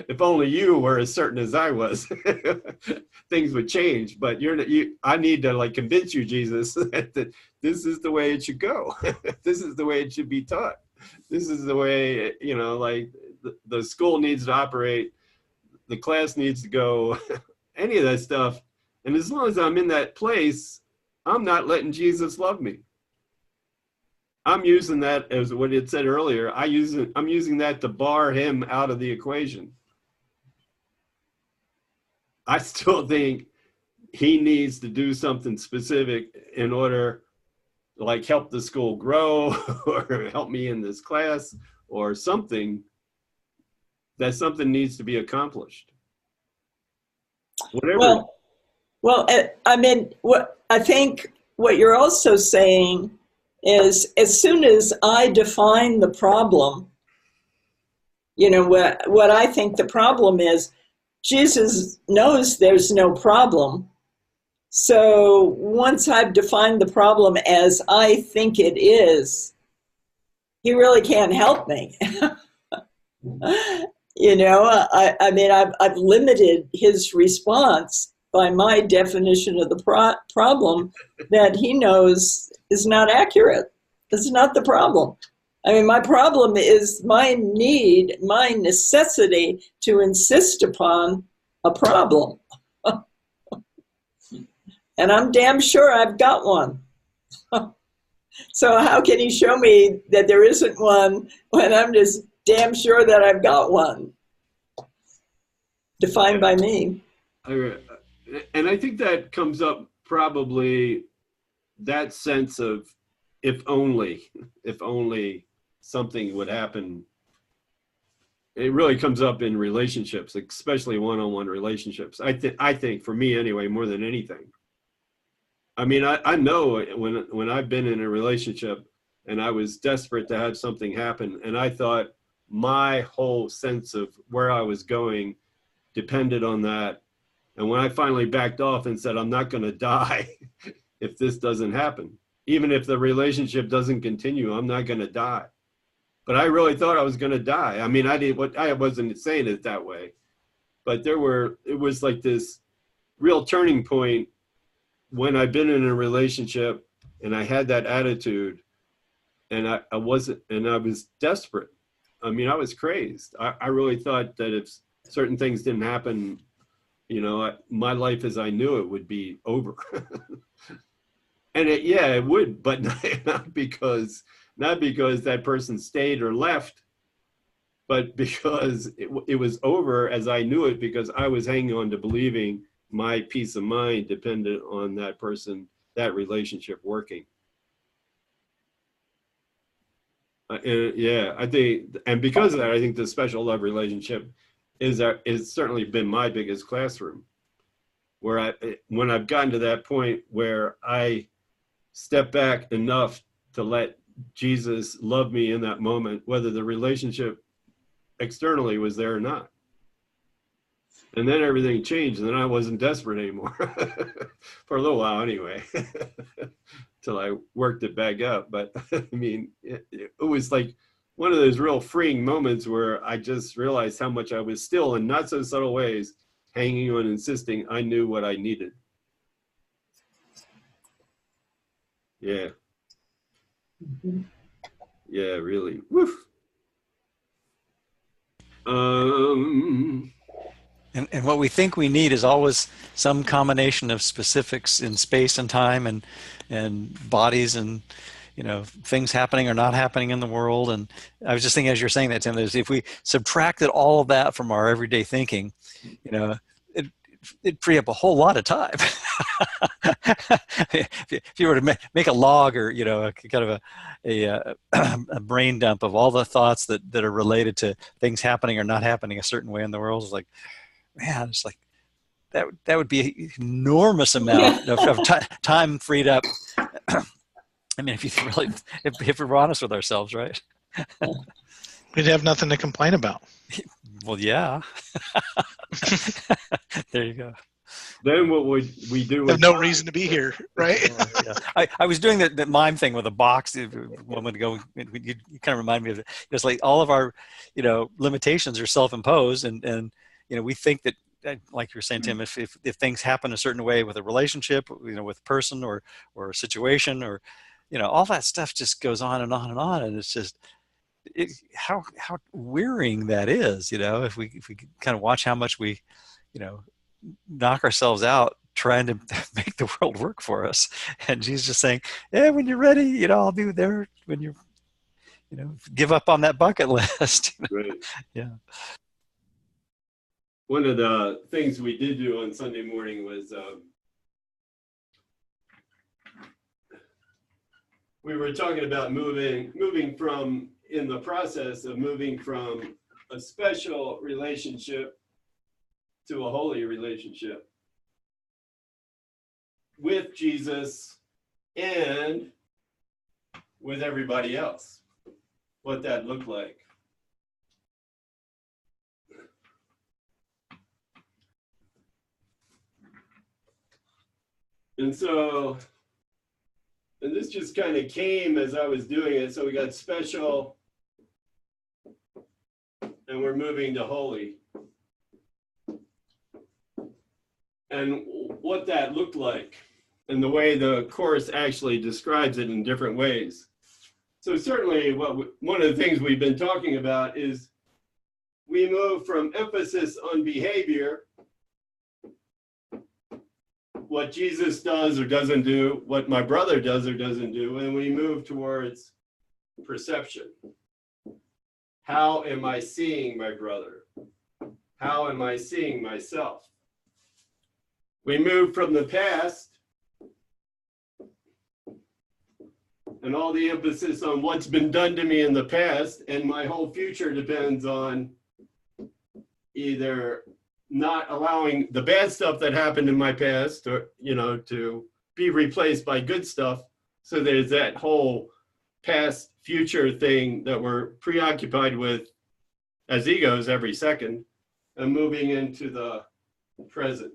If only you were as certain as I was, things would change. But I need to like convince you, Jesus, that this is the way it should go. This is the way it should be taught. This is the way, like the school needs to operate. The class needs to go, any of that stuff. And as long as I'm in that place, I'm not letting Jesus love me. I'm using that as what it said earlier. I'm using that to bar him out of the equation. I still think he needs to do something specific in order to like help the school grow or help me in this class or something. That something needs to be accomplished. Whatever. Well, I mean, I think what you're also saying is as soon as I define the problem, what I think the problem is, Jesus knows there's no problem. So once I've defined the problem as I think it is, he really can't help me. I mean, I've limited his response by my definition of the problem that he knows is not accurate. It's not the problem. I mean, my problem is my need, my necessity to insist upon a problem. And I'm damn sure I've got one. So how can he show me that there isn't one when I'm just damn sure that I've got one? Defined by me. And I think that comes up probably that sense of if only something would happen. It really comes up in relationships, especially one-on-one relationships. I think for me anyway, more than anything. I mean, I know when I've been in a relationship and I was desperate to have something happen, and I thought my whole sense of where I was going depended on that. And when I finally backed off and said, I'm not going to die if this doesn't happen, even if the relationship doesn't continue, I'm not going to die. But I really thought I was going to die. I mean, I wasn't saying it that way, but it was like this real turning point when I've been in a relationship and I had that attitude and I was desperate. I mean, I was crazed. I really thought that if certain things didn't happen, my life as I knew it would be over. And it would, but not because that person stayed or left, but because it was over as I knew it, because I was hanging on to believing my peace of mind depended on that person, that relationship working. I think, and because of that, I think the special love relationship is certainly been my biggest classroom, where when I've gotten to that point where I step back enough to let Jesus love me in that moment, whether the relationship externally was there or not. And then everything changed, and then I wasn't desperate anymore for a little while anyway, till I worked it back up. But I mean, it was like one of those real freeing moments where I just realized how much I was still, in not so subtle ways, hanging on, insisting I knew what I needed. Yeah. Mm-hmm. Yeah, really. Woof. And what we think we need is always some combination of specifics in space and time and bodies and things happening or not happening in the world. And I was just thinking, as you're saying that, Tim, is if we subtracted all of that from our everyday thinking, it'd free up a whole lot of time. If you were to make a log or kind of a brain dump of all the thoughts that are related to things happening or not happening a certain way in the world, it's like, man, it's like that would be an enormous amount of time freed up. I mean, if we're honest with ourselves, right? We'd have nothing to complain about. Well, yeah. There you go. then what would we do? Have with no time? reason to be here, right? Yeah. I was doing that mime thing with a box a moment ago. You kind of remind me of it. It's like all of our, limitations are self-imposed, and we think that, like you were saying, Tim, if things happen a certain way with a relationship, with a person or a situation, or all that stuff just goes on and on and on, and it's just how wearying that is. If we kind of watch how much we, knock ourselves out trying to make the world work for us, and Jesus just saying, "Yeah, when you're ready, I'll be there when you, give up on that bucket list." Right. Yeah. One of the things we did do on Sunday morning was we were talking about moving from, in the process of moving from a special relationship to a holy relationship with Jesus and with everybody else, what that looked like. And so, and this just kind of came as I was doing it. So we got special and we're moving to holy. And what that looked like and the way the Course actually describes it in different ways. So certainly one of the things we've been talking about is we move from emphasis on behavior, what Jesus does or doesn't do, what my brother does or doesn't do, and we move towards perception. How am I seeing my brother? How am I seeing myself? We move from the past and all the emphasis on what's been done to me in the past, and my whole future depends on either not allowing the bad stuff that happened in my past or, to be replaced by good stuff. So there's that whole past future thing that we're preoccupied with as egos every second, and moving into the present.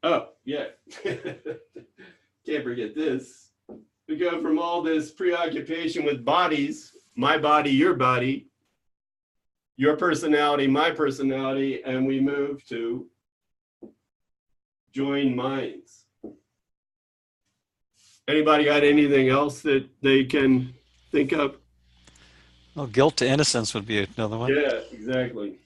Oh, yeah. Can't forget this. We go from all this preoccupation with bodies, my body, your personality, my personality, and we move to join minds. Anybody got anything else that they can think of? Well, guilt to innocence would be another one. Yeah, exactly.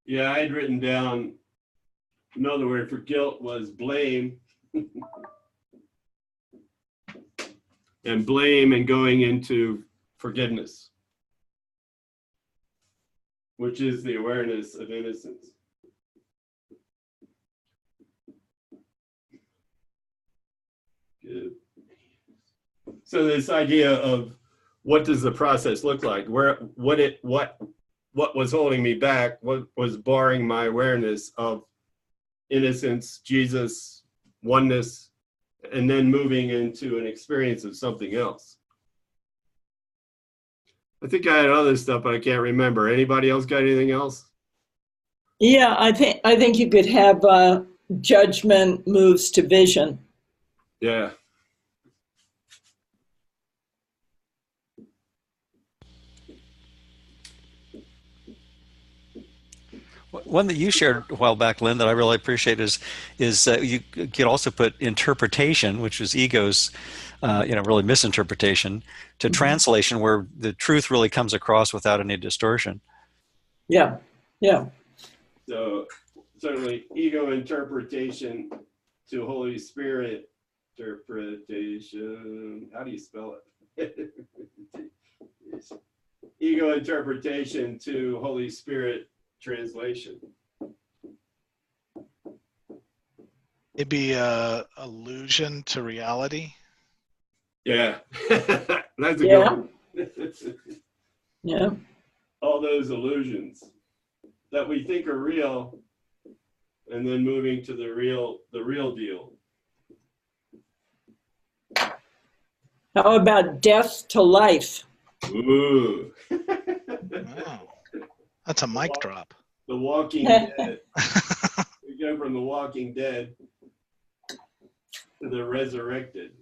Yeah, I'd written down another word for guilt was blame. And blame and going into forgiveness, which is the awareness of innocence. Good. So this idea of what does the process look like? What was holding me back? What was barring my awareness of innocence, Jesus, oneness, and then moving into an experience of something else? I think I had other stuff, but I can't remember. Anybody else got anything else? Yeah, I think you could have judgment moves to vision. Yeah. One that you shared a while back, Lynn, that I really appreciate is you could also put interpretation, which is ego's, really misinterpretation, to translation, where the truth really comes across without any distortion. Yeah, yeah. So certainly ego interpretation to Holy Spirit interpretation. How do you spell it? Ego interpretation to Holy Spirit translation. Maybe a allusion to reality. Yeah, that's a good one. Yeah. All those illusions. that we think are real, and then moving to the real deal. How about death to life? Ooh. Wow. That's a mic drop. The Walking Dead. We go from the Walking Dead to the resurrected.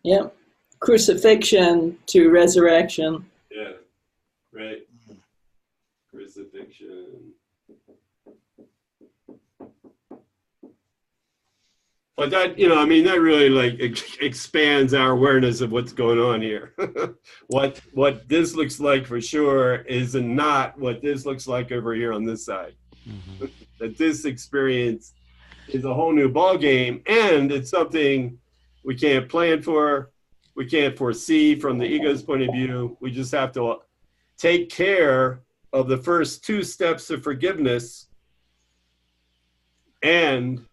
Yep. Crucifixion to resurrection. Yeah, right. Crucifixion. But that, I mean, that really like expands our awareness of what's going on here. What this looks like for sure is not what this looks like over here on this side. Mm-hmm. That this experience is a whole new ball game, and it's something we can't plan for, we can't foresee from the ego's point of view. We just have to take care of the first two steps of forgiveness, and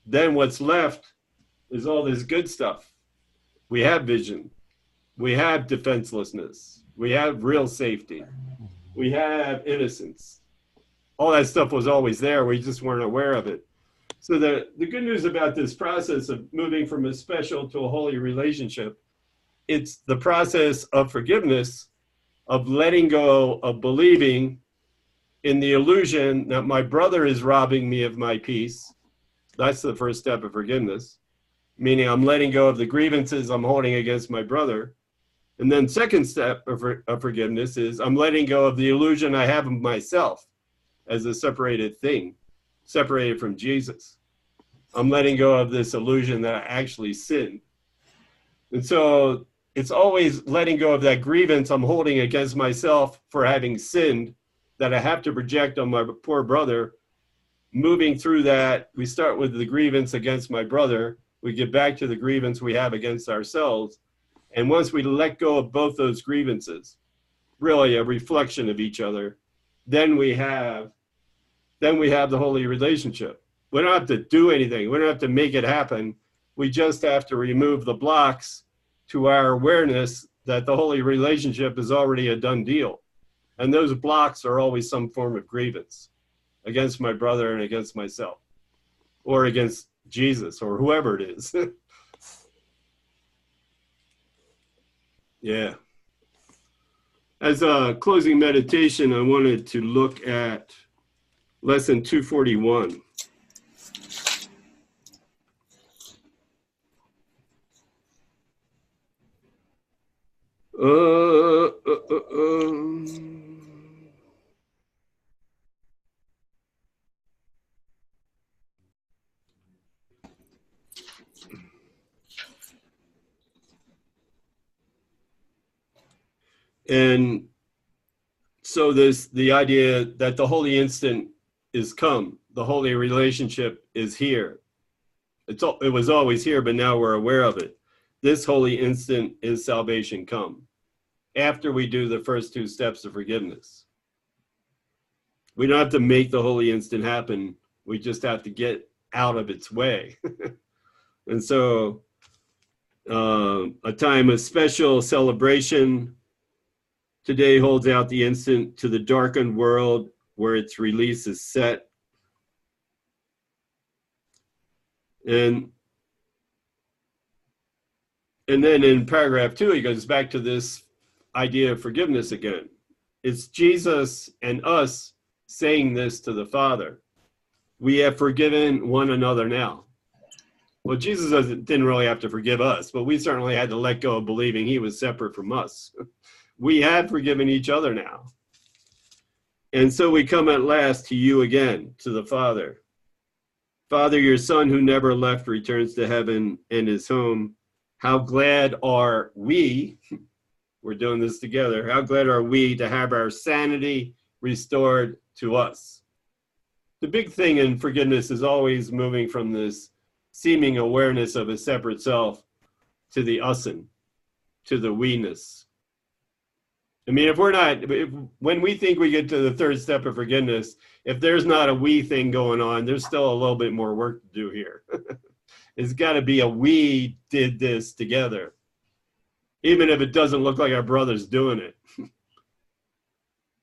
then what's left is all this good stuff. We have vision. We have defenselessness. We have real safety. We have innocence. All that stuff was always there. We just weren't aware of it. So the good news about this process of moving from a special to a holy relationship, it's the process of forgiveness, of letting go of believing in the illusion that my brother is robbing me of my peace. That's the first step of forgiveness, meaning I'm letting go of the grievances I'm holding against my brother. And then second step of forgiveness is I'm letting go of the illusion I have of myself as a separated thing, separated from Jesus. I'm letting go of this illusion that I actually sinned. And so it's always letting go of that grievance I'm holding against myself for having sinned that I have to project on my poor brother. Moving through that, we start with the grievance against my brother. We get back to the grievance we have against ourselves. And once we let go of both those grievances, really a reflection of each other, then we have the holy relationship. We don't have to do anything. We don't have to make it happen. We just have to remove the blocks to our awareness that the holy relationship is already a done deal. And those blocks are always some form of grievance against my brother and against myself, or against Jesus, or whoever it is. Yeah. As a closing meditation, I wanted to look at lesson 241. And so the idea that the holy instant is come, the holy relationship is here. It was always here, but now we're aware of it. This holy instant is salvation come, after we do the first two steps of forgiveness. We don't have to make the holy instant happen. We just have to get out of its way. And so a time of special celebration today holds out the instant to the darkened world where its release is set. And then in paragraph 2, he goes back to this idea of forgiveness again. It's Jesus and us saying this to the Father. We have forgiven one another now. Well, Jesus didn't really have to forgive us, but we certainly had to let go of believing he was separate from us. We have forgiven each other now. And so we come at last to you again, to the Father. Father, your Son who never left returns to heaven and is home. How glad are we, we're doing this together, how glad are we to have our sanity restored to us? The big thing in forgiveness is always moving from this seeming awareness of a separate self to the usen, to the we-ness. I mean, when we think we get to the third step of forgiveness, if there's not a we thing going on, there's still a little bit more work to do here. It's got to be a we did this together. even if it doesn't look like our brother's doing it.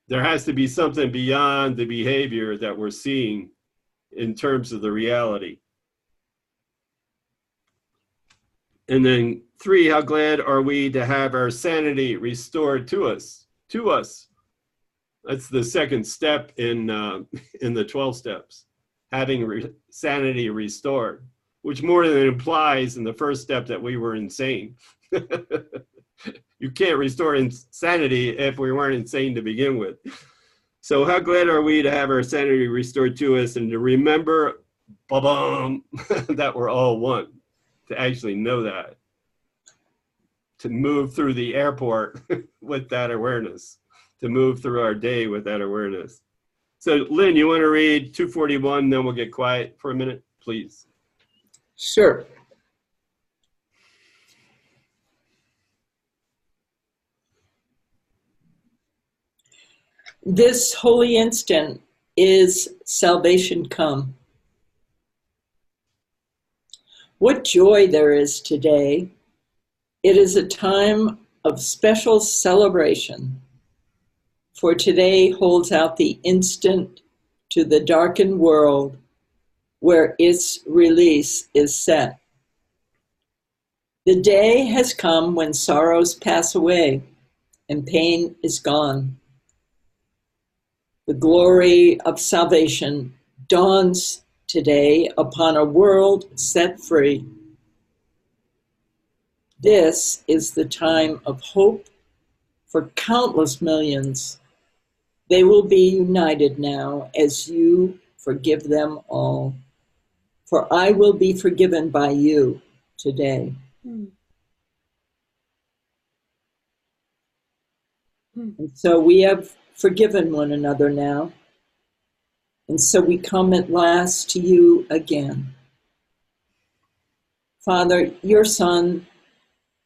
There has to be something beyond the behavior that we're seeing in terms of the reality. And then 3, how glad are we to have our sanity restored to us? To us. That's the second step in the 12 steps, having sanity restored, which more than implies in the first step that we were insane. You can't restore insanity if we weren't insane to begin with. So how glad are we to have our sanity restored to us and to remember, ba-bum, that we're all one, to actually know that, to move through the airport with that awareness, to move through our day with that awareness. So Lynn, you want to read 241, then we'll get quiet for a minute, please. Sure. This holy instant is salvation come. What joy there is today. It is a time of special celebration, for today holds out the instant to the darkened world where its release is set. The day has come when sorrows pass away and pain is gone. The glory of salvation dawns today upon a world set free. This is the time of hope for countless millions. They will be united now as you forgive them all. For I will be forgiven by you today. And so we have forgiven one another now. And so we come at last to you again. Father, your Son,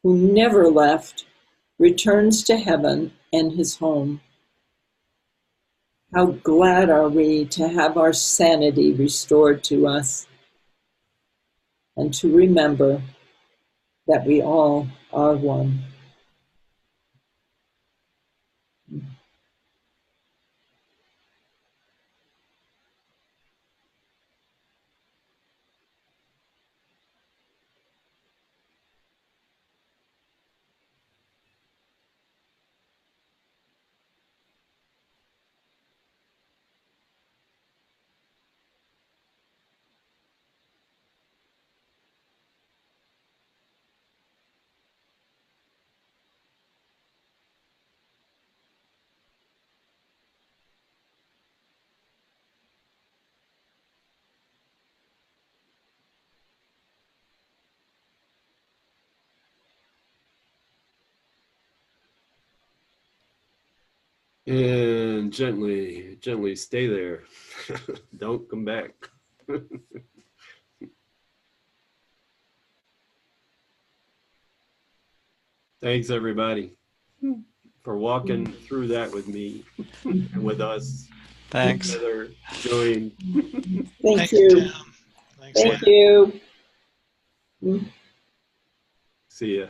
who never left, returns to heaven and his home. How glad are we to have our sanity restored to us and to remember that we all are one. And gently, gently stay there. Don't come back. Thanks, everybody, for walking through that with me and with us. Thanks. Together, joined. Thank Thanks, you. Tim. Thanks, Thank Lynn. you. See ya.